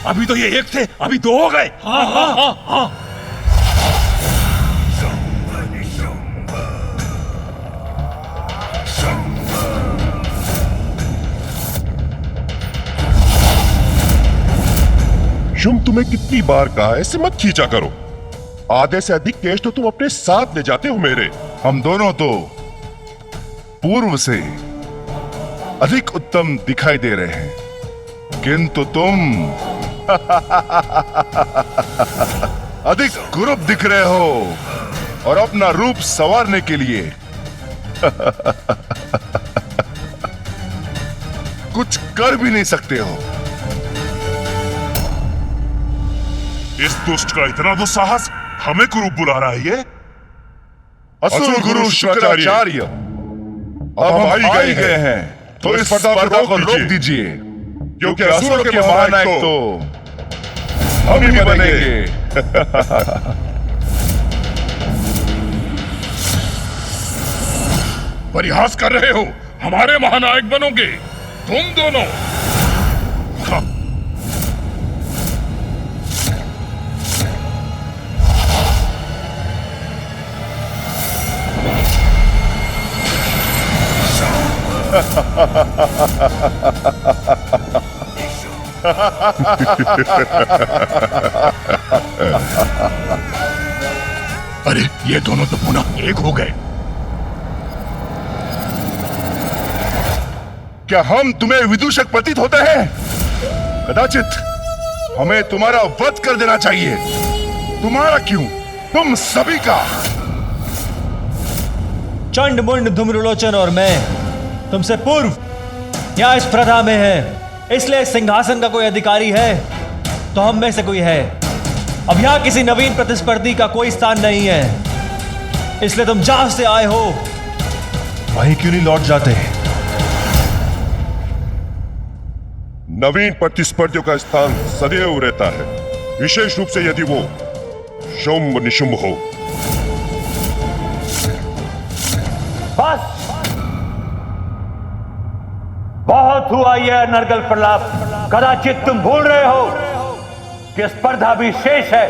अभी तो ये एक थे, अभी दो हो गए। हाँ हाँ हाँ हाँ। शुंभ, तुम्हें कितनी बार कहा है ऐसे मत खींचा करो। आधे से अधिक केश तो तुम अपने साथ ले जाते हो मेरे। हम दोनों तो पूर्व से अधिक उत्तम दिखाई दे रहे हैं, किंतु तुम अधिक कुरूप दिख रहे हो और अपना रूप संवारने के लिए कुछ कर भी नहीं सकते हो। इस दुष्ट का इतना दुस्साहस, हमें कुरूप बुला रहा है ये? असुर गुरु शुक्राचार्य, अब हम आ ही गए हैं, तो इस स्पर्धा को रोक दीजिए, क्योंकि असुरों के महानायक तो हम ही बनेंगे। परिहास कर रहे हो? हमारे महानायक बनोगे तुम दोनों? अरे ये दोनों तो पुनः एक हो गए। क्या हम तुम्हें विदूषक प्रतीत होते हैं? कदाचित हमें तुम्हारा वध कर देना चाहिए। तुम्हारा क्यों, तुम सभी का। चंड मुंड धूम्रलोचन और मैं तुमसे पूर्व यहाँ स्पर्धा में है, इसलिए सिंहासन का कोई अधिकारी है तो हम में से कोई है। अब यहाँ किसी नवीन प्रतिस्पर्धी का कोई स्थान नहीं है, इसलिए तुम जहां से आए हो वहीं क्यों नहीं लौट जाते? नवीन प्रतिस्पर्धियों का स्थान सदैव रहता है, विशेष रूप से यदि वो शुंभ निशुंभ हो। बस बहुत हुआ यह नरगल प्रलाप। कदाचित तुम भूल रहे हो कि स्पर्धा भी शेष है,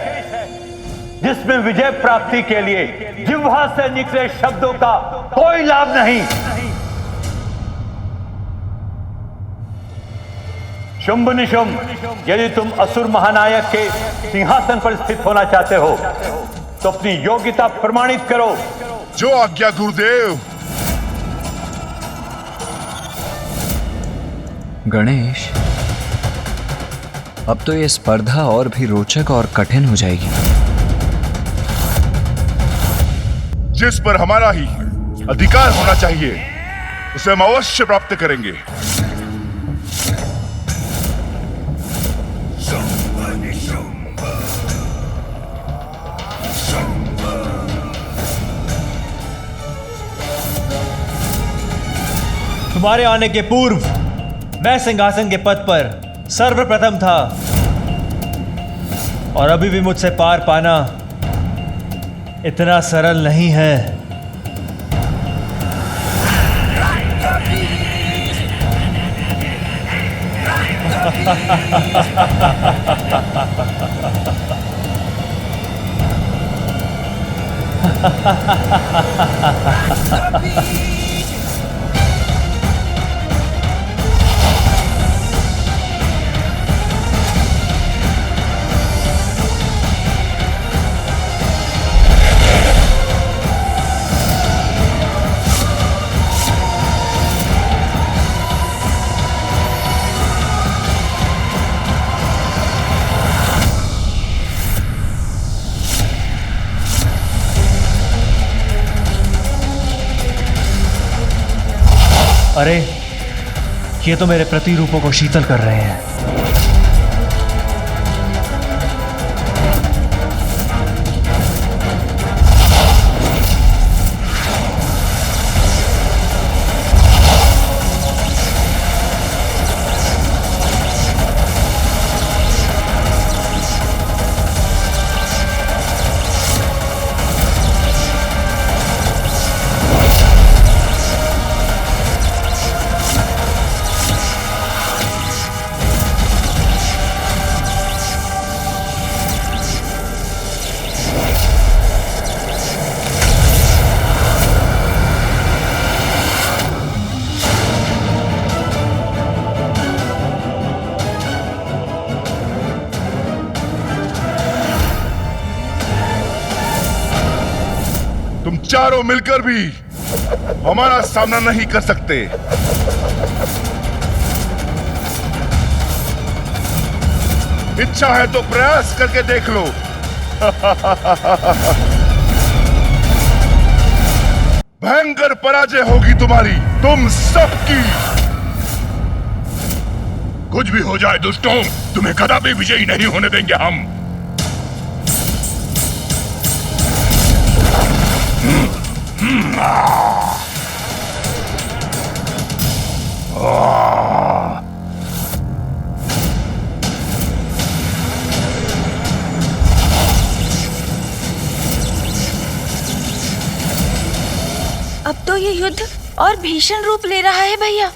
जिसमें विजय प्राप्ति के लिए जिह्वा से निकले शब्दों का कोई लाभ नहीं। शुंभ निशुंभ, यदि तुम असुर महानायक के सिंहासन पर स्थित होना चाहते हो तो अपनी योग्यता प्रमाणित करो। जो आज्ञा गुरुदेव। गणेश, अब तो ये स्पर्धा और भी रोचक और कठिन हो जाएगी। जिस पर हमारा ही अधिकार होना चाहिए उसे हम अवश्य प्राप्त करेंगे। तुम्हारे आने के पूर्व मैं सिंहासन के पद पर सर्वप्रथम था, और अभी भी मुझसे पार पाना इतना सरल नहीं है। अरे ये तो मेरे प्रतिरूपों को शीतल कर रहे हैं। तुम चारों मिलकर भी हमारा सामना नहीं कर सकते। इच्छा है तो प्रयास करके देख लो। भयंकर पराजय होगी तुम्हारी, तुम सबकी। कुछ भी हो जाए दुष्टों, तुम्हें कदापि विजयी नहीं होने देंगे हम। अब तो ये युद्ध और भीषण रूप ले रहा है भैया।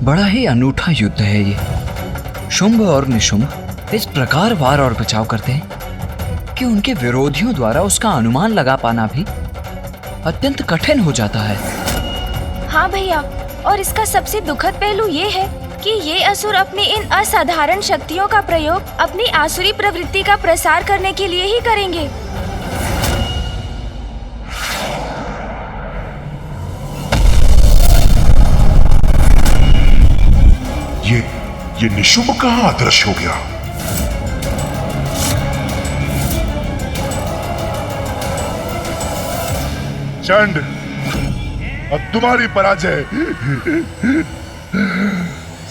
बड़ा ही अनूठा युद्ध है ये। शुंभ और निशुंभ इस प्रकार वार और बचाव करते हैं कि उनके विरोधियों द्वारा उसका अनुमान लगा पाना भी अत्यंत कठिन हो जाता है। हाँ भैया, और इसका सबसे दुखद पहलू ये है कि ये असुर अपनी इन असाधारण शक्तियों का प्रयोग अपनी आसुरी प्रवृत्ति का प्रसार करने के लिए ही करेंगे। ये निशुंभ कहाँ अदृश्य हो गया? चंड, अब तुम्हारी पराजय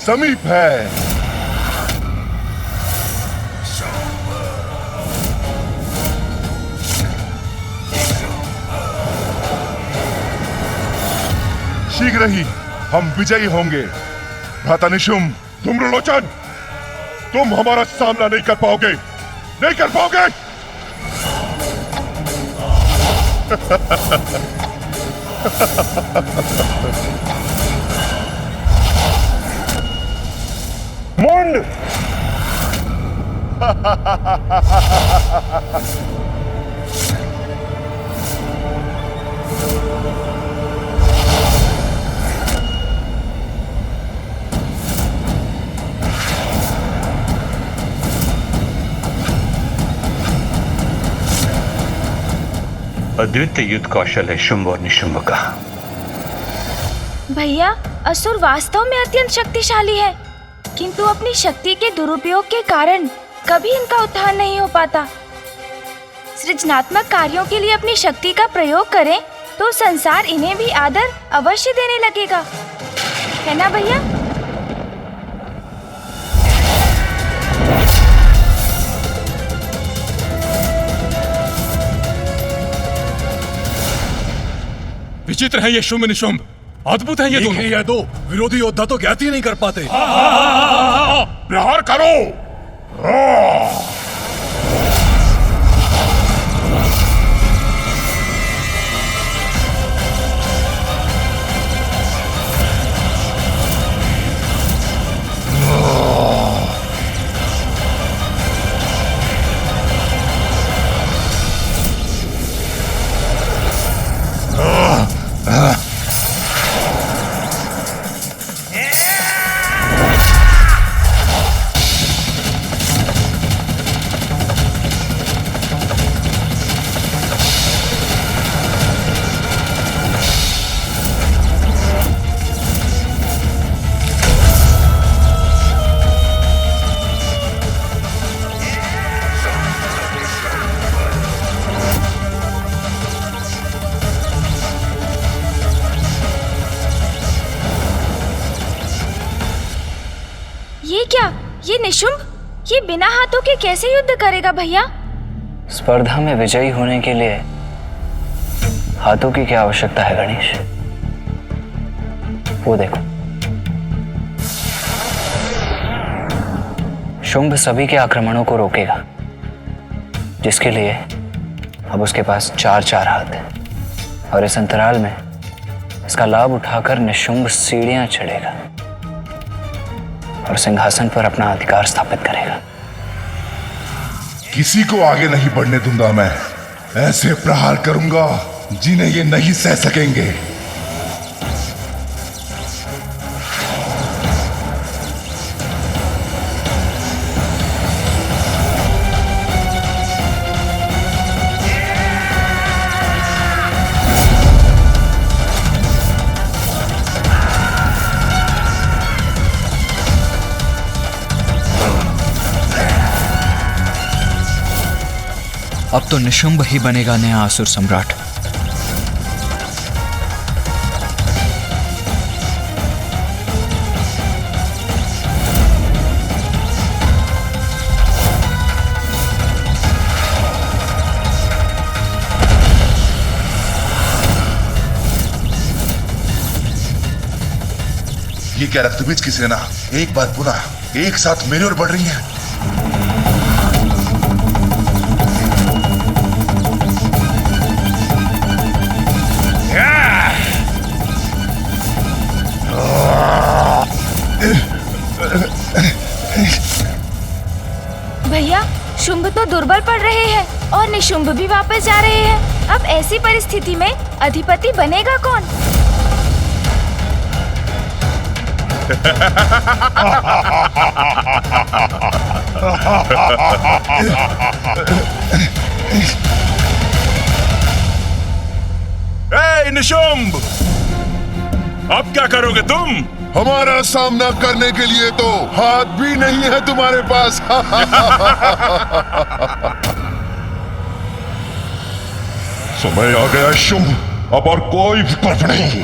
समीप है। शीघ्र ही हम विजयी होंगे। भ्राता निशुंभ, धूम्रलोचन, तुम हमारा सामना नहीं कर पाओगे, नहीं कर पाओगे। मुंड! अद्वितीय युद्ध कौशल है शुंभ और निशुंभ का। भैया, असुर वास्तव में अत्यंत शक्तिशाली है, किंतु अपनी शक्ति के दुरुपयोग के कारण कभी इनका उत्थान नहीं हो पाता। सृजनात्मक कार्यों के लिए अपनी शक्ति का प्रयोग करें तो संसार इन्हें भी आदर अवश्य देने लगेगा, है ना भैया? विचित्र है ये शुंभ निशुंभ, अद्भुत है ये दोनों। ये दो विरोधी योद्धा तो ज्ञात ही नहीं कर पाते। प्रहार करो। ये निशुंभ, ये बिना हाथों के कैसे युद्ध करेगा भैया? स्पर्धा में विजयी होने के लिए हाथों की क्या आवश्यकता है गणेश? वो देखो, शुंभ सभी के आक्रमणों को रोकेगा, जिसके लिए अब उसके पास 4-4 हाथ है, और इस अंतराल में इसका लाभ उठाकर निशुंभ सीढ़ियां चढ़ेगा और सिंहासन पर अपना अधिकार स्थापित करेगा। किसी को आगे नहीं बढ़ने दूंगा मैं। ऐसे प्रहार करूंगा जिन्हें ये नहीं सह सकेंगे। अब तो निशुंभ ही बनेगा नया असुर सम्राट। ये क्या रक्तबीज की सेना एक बार पुनः एक साथ मेरी ओर बढ़ रही है। भैया, शुंभ तो दुर्बल पड़ रहे हैं और निशुंभ भी वापस जा रहे हैं। अब ऐसी परिस्थिति में अधिपति बनेगा कौन? ए निशुंभ, अब क्या करोगे तुम? हमारा सामना करने के लिए तो हाथ भी नहीं है तुम्हारे पास। समय आ गया शुंभ, अब और कोई विकल्प नहीं।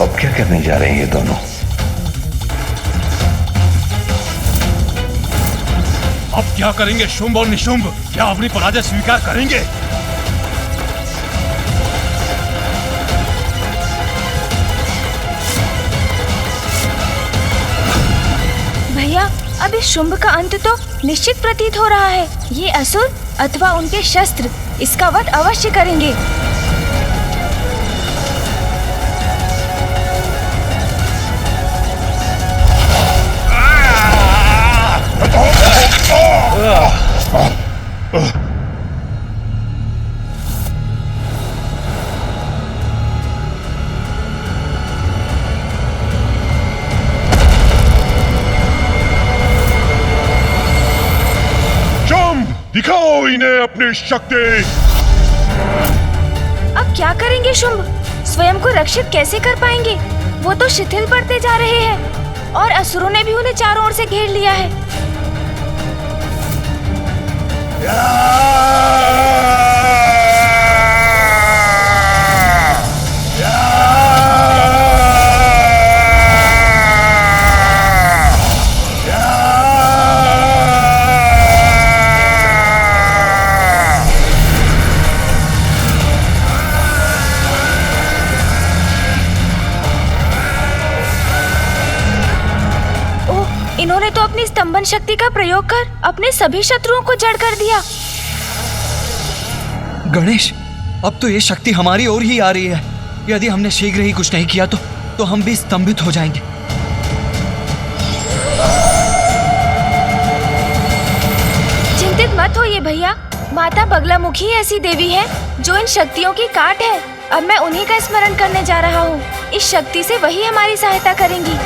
अब क्या करने जा रहे हैं ये दोनों? अब क्या करेंगे शुंभ और निशुंभ? क्या अपनी पराजय स्वीकार करेंगे? भैया, अब इस शुंभ का अंत तो निश्चित प्रतीत हो रहा है। ये असुर अथवा उनके शस्त्र इसका वध अवश्य करेंगे। दिखाओ इन्हें अपनी शक्ति। अब क्या करेंगे शुंभ? स्वयं को रक्षित कैसे कर पाएंगे? वो तो शिथिल पड़ते जा रहे हैं और असुरों ने भी उन्हें चारों ओर से घेर लिया है। इन्होंने तो अपनी स्तंभन शक्ति का प्रयोग कर अपने सभी शत्रुओं को जड़ कर दिया। गणेश, अब तो ये शक्ति हमारी ओर ही आ रही है। यदि हमने शीघ्र ही कुछ नहीं किया तो हम भी स्तंभित हो जाएंगे। चिंतित मत होइए भैया, माता बगलामुखी ऐसी देवी है जो इन शक्तियों की काट है। अब मैं उन्हीं का स्मरण करने जा रहा हूँ। इस शक्ति से वही हमारी सहायता करेंगी।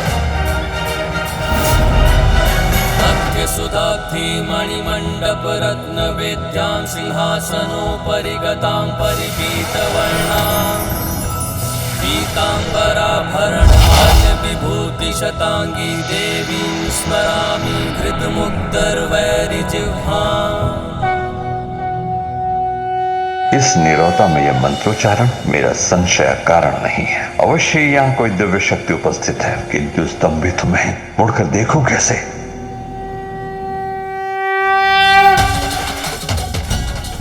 सुधाब्धि मणिमण्डप रत्न वेद्यां सिंहासनोपरि गतां परिपीतवर्णां पीताम्बराभरणमाल्य विभूति शतांगी देवीं स्मरामि धृतमुक्तर्वैरिजिह्वाम्। इस नीरवता में यह मंत्रोच्चारण मेरा संशय कारण नहीं है। अवश्य यहाँ कोई दिव्य शक्ति उपस्थित है, किंतु स्तंभित में मुड़कर देखूं कैसे?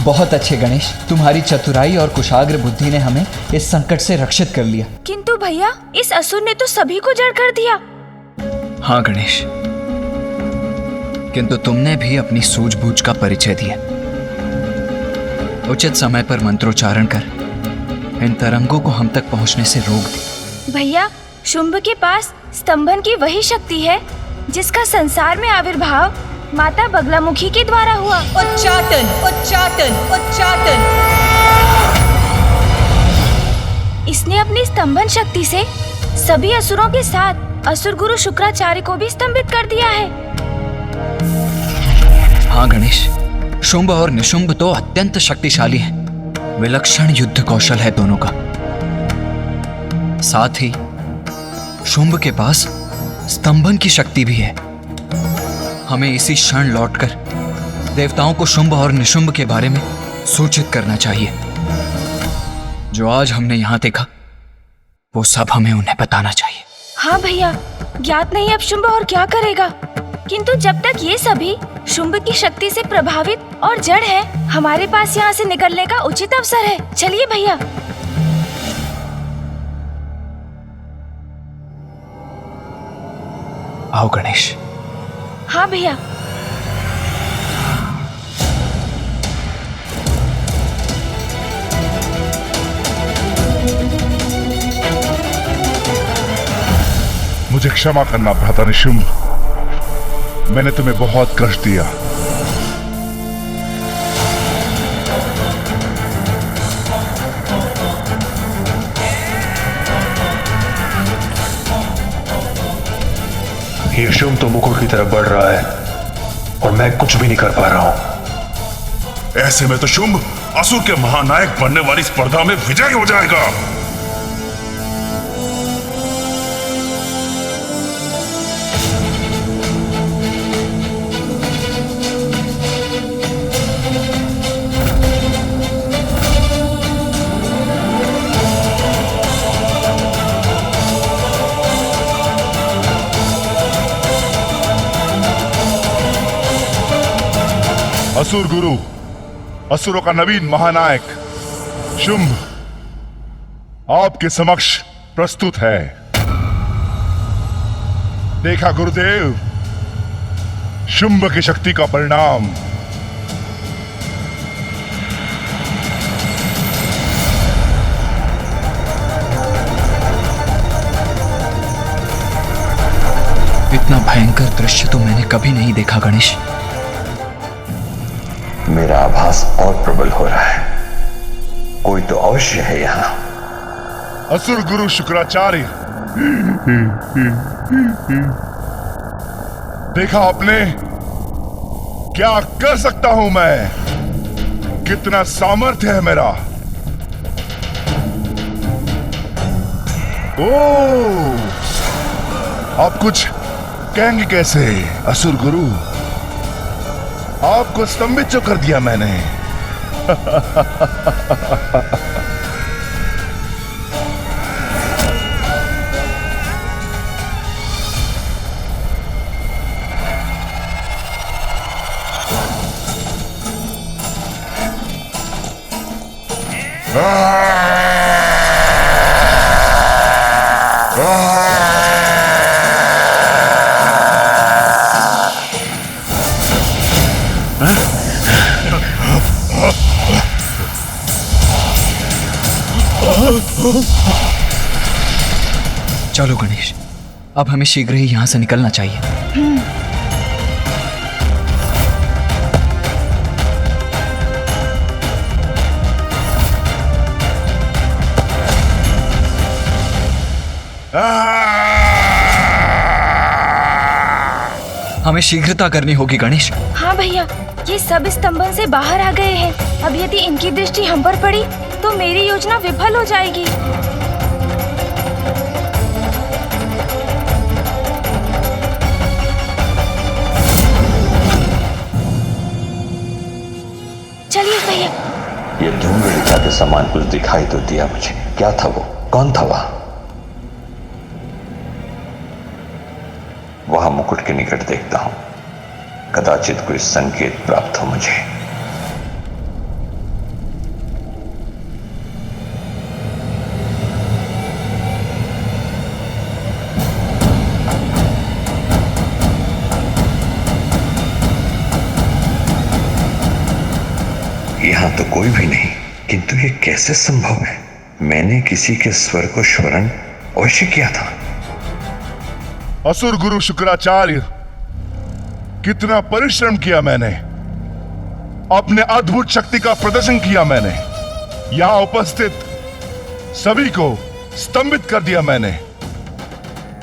बहुत अच्छे गणेश, तुम्हारी चतुराई और कुशाग्र बुद्धि ने हमें इस संकट से रक्षित कर लिया। किंतु भैया, इस असुर ने तो सभी को जड़ कर दिया। हाँ गणेश, किंतु तुमने भी अपनी सूझबूझ का परिचय दिया। उचित समय पर मंत्रोच्चारण कर इन तरंगों को हम तक पहुंचने से रोक दे। भैया, शुंभ के पास स्तंभन की वही शक्ति है जिसका संसार में आविर्भाव माता बगलामुखी के द्वारा हुआ। उच्चाटन, उच्चाटन, उच्चाटन। इसने अपनी स्तंभन शक्ति से सभी असुरों के साथ असुर गुरु शुक्राचार्य को भी स्तंभित कर दिया है। हाँ गणेश, शुंभ और निशुंभ तो अत्यंत शक्तिशाली हैं। विलक्षण युद्ध कौशल है दोनों का। साथ ही शुंभ के पास स्तंभन की शक्ति भी है। हमें इसी क्षण लौटकर देवताओं को शुंभ और निशुंभ के बारे में सूचित करना चाहिए। जो आज हमने यहाँ देखा वो सब हमें उन्हें बताना चाहिए। हाँ भैया, ज्ञात नहीं अब शुंभ और क्या करेगा, किंतु जब तक ये सभी शुंभ की शक्ति से प्रभावित और जड़ है, हमारे पास यहाँ से निकलने का उचित अवसर है। चलिए भैया। आओ गणेश। हाँ भैया। मुझे क्षमा करना भ्राता निशुंभ, मैंने तुम्हें बहुत कष्ट दिया। ये शुंभ तो मुकुट की तरफ बढ़ रहा है और मैं कुछ भी नहीं कर पा रहा हूं। ऐसे में तो शुंभ असुर के महानायक बनने वाली स्पर्धा में विजयी हो जाएगा। असुर गुरु, असुरों का नवीन महानायक शुंभ आपके समक्ष प्रस्तुत है। देखा गुरुदेव, शुंभ की शक्ति का परिणाम। इतना भयंकर दृश्य तो मैंने कभी नहीं देखा गणेश। मेरा आभास और प्रबल हो रहा है। कोई तो अवश्य है यहाँ। असुर गुरु शुक्राचार्य, देखा आपने, क्या कर सकता हूं मैं, कितना सामर्थ्य है मेरा। ओह, आप कुछ कहेंगे कैसे असुर गुरु? आपको स्तंभित जो कर दिया मैंने। चलो गणेश, अब हमें शीघ्र ही यहां से निकलना चाहिए। हमें शीघ्रता करनी होगी गणेश। हाँ भैया, ये सब स्तंभन से बाहर आ गए हैं। अब यदि इनकी दृष्टि हम पर पड़ी तो मेरी योजना विफल हो जाएगी। चलिए भैया। ये धूम्ररेखा के समान कुछ दिखाई तो दिया मुझे। क्या था वो? कौन था वहां मुकुट के निकट देखता हूं, कदाचित कोई संकेत प्राप्त हो मुझे। यहां तो कोई भी नहीं, किंतु ये कैसे संभव है? मैंने किसी के स्वर को स्मरण अवश्य किया था। असुर गुरु शुक्राचार्य, कितना परिश्रम किया मैंने, अपने अद्भुत शक्ति का प्रदर्शन किया मैंने, यहां उपस्थित सभी को स्तंभित कर दिया मैंने,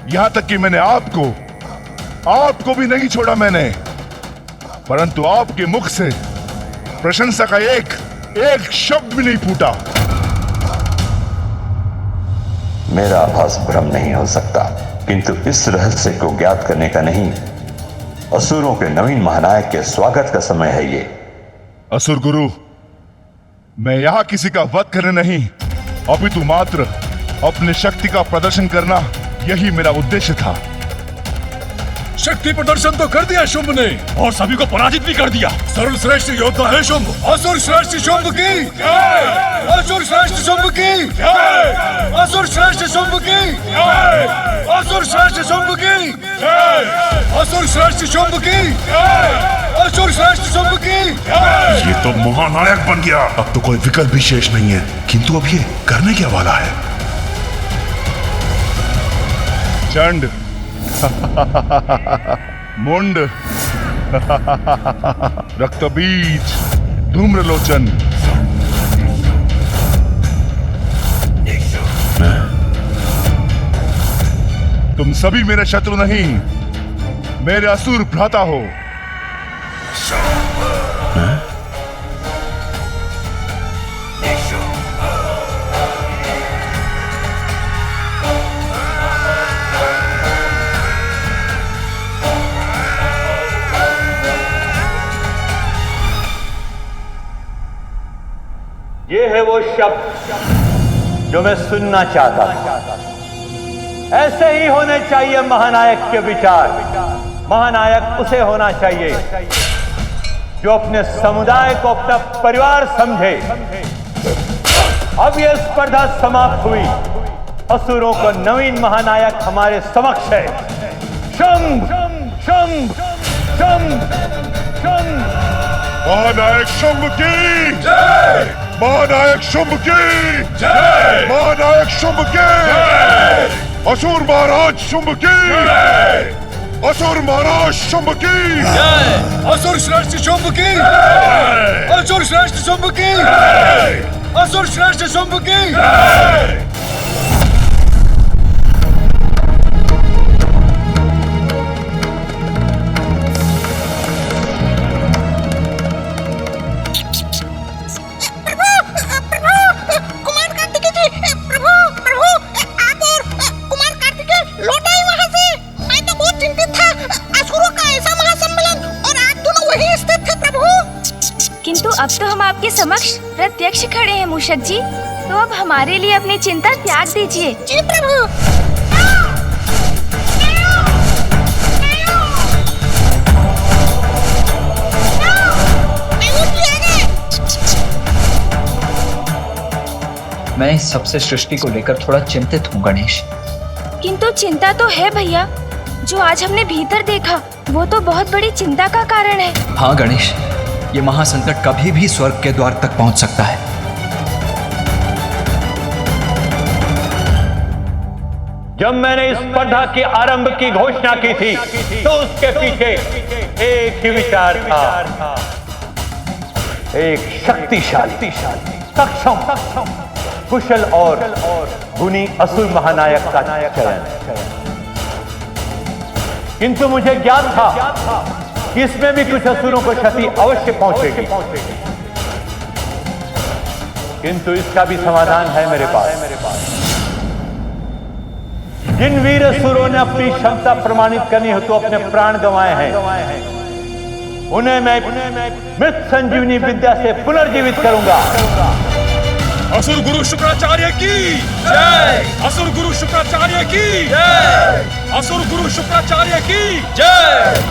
यहां तक कि मैंने आपको भी नहीं छोड़ा मैंने, परंतु आपके मुख से प्रशंसा का एक शब्द भी नहीं फूटा। मेरा आभास भ्रम नहीं हो सकता, किंतु इस रहस्य को ज्ञात करने का नहीं, असुरों के नवीन महानायक के स्वागत का समय है ये। असुर गुरु, मैं यहां किसी का वध करने नहीं, अपितु मात्र अपने शक्ति का प्रदर्शन करना, यही मेरा उद्देश्य था। शक्ति प्रदर्शन तो कर दिया शुंभ ने, और सभी को पराजित भी कर दिया। सर्वश्रेष्ठ योद्धा है शुंभ। असुर श्रेष्ठ शुंभ की जय! असुर श्रेष्ठ शुंभ की जय! असुर श्रेष्ठ शुंभ की जय! असुर श्रेष्ठ शुंभ की जय! असुर श्रेष्ठ शुंभ की जय! असुर श्रेष्ठ शुंभ की जय! ये तो महानायक बन गया। अब तो कोई विकल्प भी शेष नहीं है, किंतु अब ये करने क्या वाला है? चंड, मुंड, रक्तबीज, धूम्रलोचन, तुम सभी मेरे शत्रु नहीं, मेरे असुर भ्राता हो। ये है वो शब्द जो मैं सुनना चाहता था। ऐसे ही होने चाहिए महानायक के विचार। महानायक उसे होना चाहिए जो अपने समुदाय को अपना परिवार समझे। अब यह स्पर्धा समाप्त हुई। असुरों को नवीन महानायक हमारे समक्ष है। शुंभ, शुंभ, शुंभ, शुंभ। महानायक शुंभ की जय! महानायक शुंभ की जय! महानायक शुंभ की जय! असुर महाराज शुंभ की जय! असुर महाराज शुंभ की जय! असुर श्रेष्ठ शुंभ की जय! असुर श्रेष्ठ शुंभ की जय! असुर श्रेष्ठ शुंभ की जय! किंतु अब तो हम आपके समक्ष प्रत्यक्ष खड़े हैं मूषक जी, तो अब हमारे लिए अपनी चिंता त्याग दीजिए। जी प्रभु। मैं इस सबसे सृष्टि को लेकर थोड़ा चिंतित हूँ गणेश। किंतु चिंता तो है भैया, जो आज हमने भीतर देखा वो तो बहुत बड़ी चिंता का कारण है। हाँ गणेश, ये महासंकट कभी भी स्वर्ग के द्वार तक पहुंच सकता है। जब मैंने इस स्पर्धा के आरंभ की घोषणा की थी तो उसके पीछे एक ही विचार था, एक शक्तिशाली, सक्षम, कुशल और गुणी असुर महानायक का चयन। किंतु मुझे ज्ञान था कि इसमें भी कुछ असुरों को क्षति अवश्य पहुंचेगी, किंतु इसका भी समाधान है मेरे पास। जिन वीर असुरों ने अपनी क्षमता प्रमाणित करनी हो तो अपने प्राण गंवाए हैं, उन्हें मैं मृत संजीवनी विद्या से पुनर्जीवित करूंगा। असुर गुरु शुक्राचार्य की जय! असुर गुरु शुक्राचार्य की जय! असुर गुरु शुक्राचार्य की जय!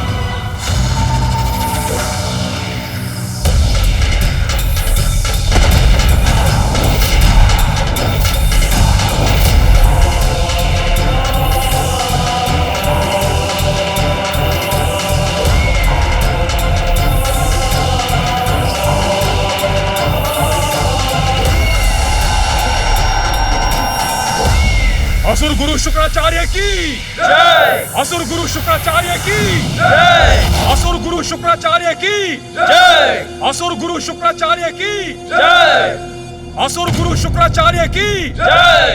असुर गुरु शुक्राचार्य की जय! असुर गुरु शुक्राचार्य की जय! असुर गुरु शुक्राचार्य की जय! असुर गुरु शुक्राचार्य की जय! असुर गुरु शुक्राचार्य की जय!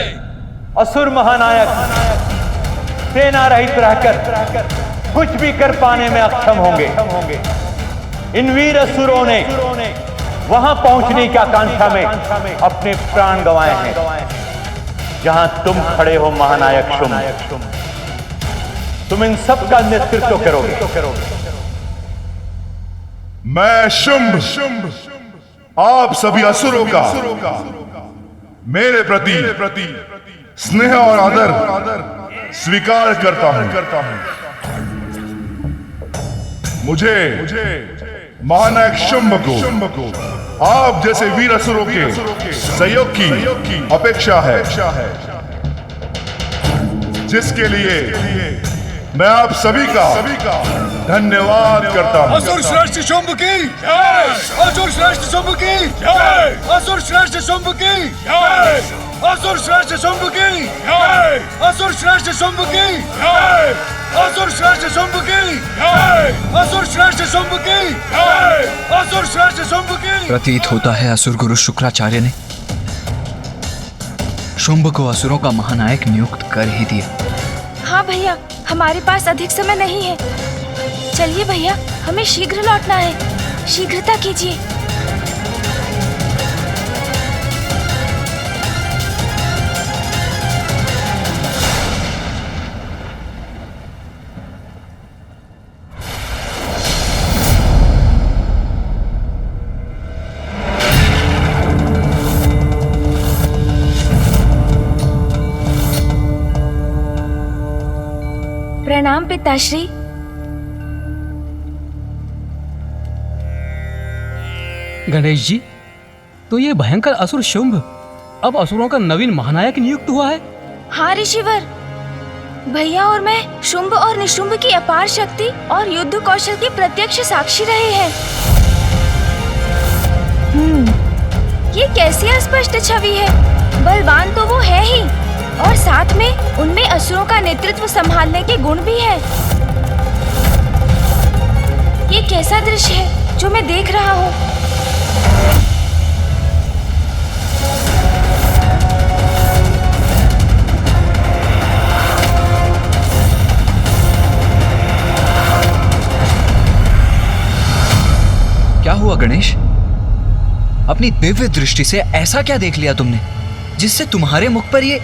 असुर महानायक सेना रहित रहकर कुछ भी कर पाने में अक्षम होंगे। इन वीर असुरों ने वहां पहुंचने की आकांक्षा में अपने प्राण गंवाए हैं जहां तुम खड़े हो महानायक शुंभ। तुम इन सब का नेतृत्व करोगे। मैं शुंभ आप सभी असुरों का मेरे प्रति स्नेह और आदर स्वीकार करता हूं। मुझे महानायक शुंभ को आप जैसे वीर असुरों के सहयोग की अपेक्षा है, जिसके लिए मैं आप सभी का धन्यवाद करता हूं। असुर श्रेष्ठ शुंभ की जय! असुर श्रेष्ठ शुंभ की जय! असुर श्रेष्ठ शुंभ की जय! असुर श्रेष्ठ शुंभ की जय! असुर श्रेष्ठ शुंभ की जय! असुर श्रेष्ठ शुंभ की जय! असुर श्रेष्ठ शुंभ की जय! असुर श्रेष्ठ शुंभ की। प्रतीत होता है असुर गुरु शुक्राचार्य ने शुंभ को असुरों का महानायक नियुक्त कर ही दिया। हाँ भैया, हमारे पास अधिक समय नहीं है। चलिए भैया, हमें शीघ्र लौटना है। शीघ्रता कीजिए। प्रणाम पिताश्री। गणेश जी, तो ये भयंकर असुर शुंभ अब असुरों का नवीन महानायक नियुक्त हुआ है? हाँ ऋषिवर, भैया और मैं शुंभ और निशुंभ की अपार शक्ति और युद्ध कौशल की प्रत्यक्ष साक्षी रहे हैं। ये कैसी अस्पष्ट छवि है। बलवान तो वो है ही, और साथ में उनमें असुरों का नेतृत्व संभालने के गुण भी है। ये कैसा दृश्य है जो मैं देख रहा हूँ। क्या हुआ गणेश? अपनी दिव्य दृष्टि से ऐसा क्या देख लिया तुमने जिससे तुम्हारे मुख पर ये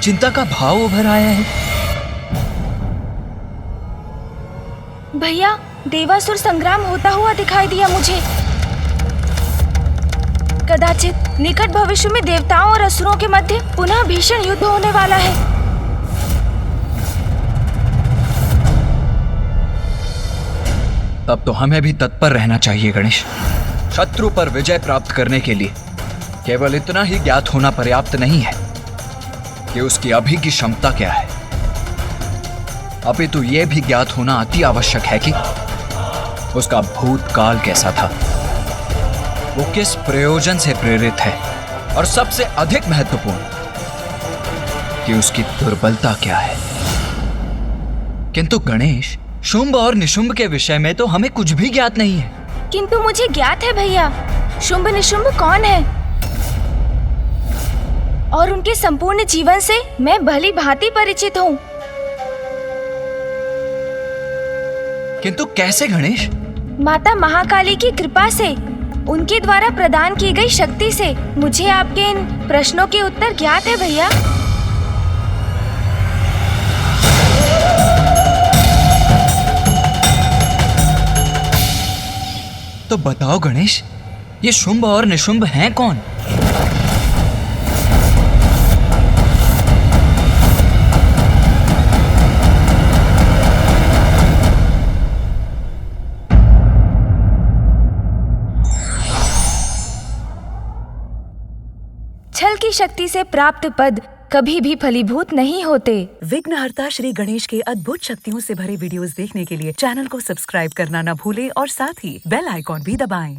चिंता का भाव उभर आया है? भैया, देवासुर संग्राम होता हुआ दिखाई दिया मुझे। कदाचित निकट भविष्य में देवताओं और असुरों के मध्य पुनः भीषण युद्ध होने वाला है। तब तो हमें भी तत्पर रहना चाहिए गणेश। शत्रु पर विजय प्राप्त करने के लिए केवल इतना ही ज्ञात होना पर्याप्त नहीं है कि उसकी अभी की क्षमता क्या है, अपितु यह भी ज्ञात होना अति आवश्यक है कि उसका भूतकाल कैसा था, वो किस प्रयोजन से प्रेरित है, और सबसे अधिक महत्वपूर्ण कि उसकी दुर्बलता क्या है। किंतु गणेश, शुंभ और निशुंभ के विषय में तो हमें कुछ भी ज्ञात नहीं है। किंतु मुझे ज्ञात है भैया, शुंभ निशुंभ कौन है और उनके संपूर्ण जीवन से मैं भली भांति परिचित हूँ। किंतु कैसे गणेश? माता महाकाली की कृपा से, उनके द्वारा प्रदान की गई शक्ति से मुझे आपके इन प्रश्नों के उत्तर ज्ञात है भैया। तो बताओ गणेश, ये शुंभ और निशुंभ हैं कौन? छल की शक्ति से प्राप्त पद कभी भी फलीभूत नहीं होते। विघ्नहर्ता श्री गणेश के अद्भुत शक्तियों से भरे वीडियोस देखने के लिए चैनल को सब्सक्राइब करना न भूलें और साथ ही बेल आइकॉन भी दबाएं।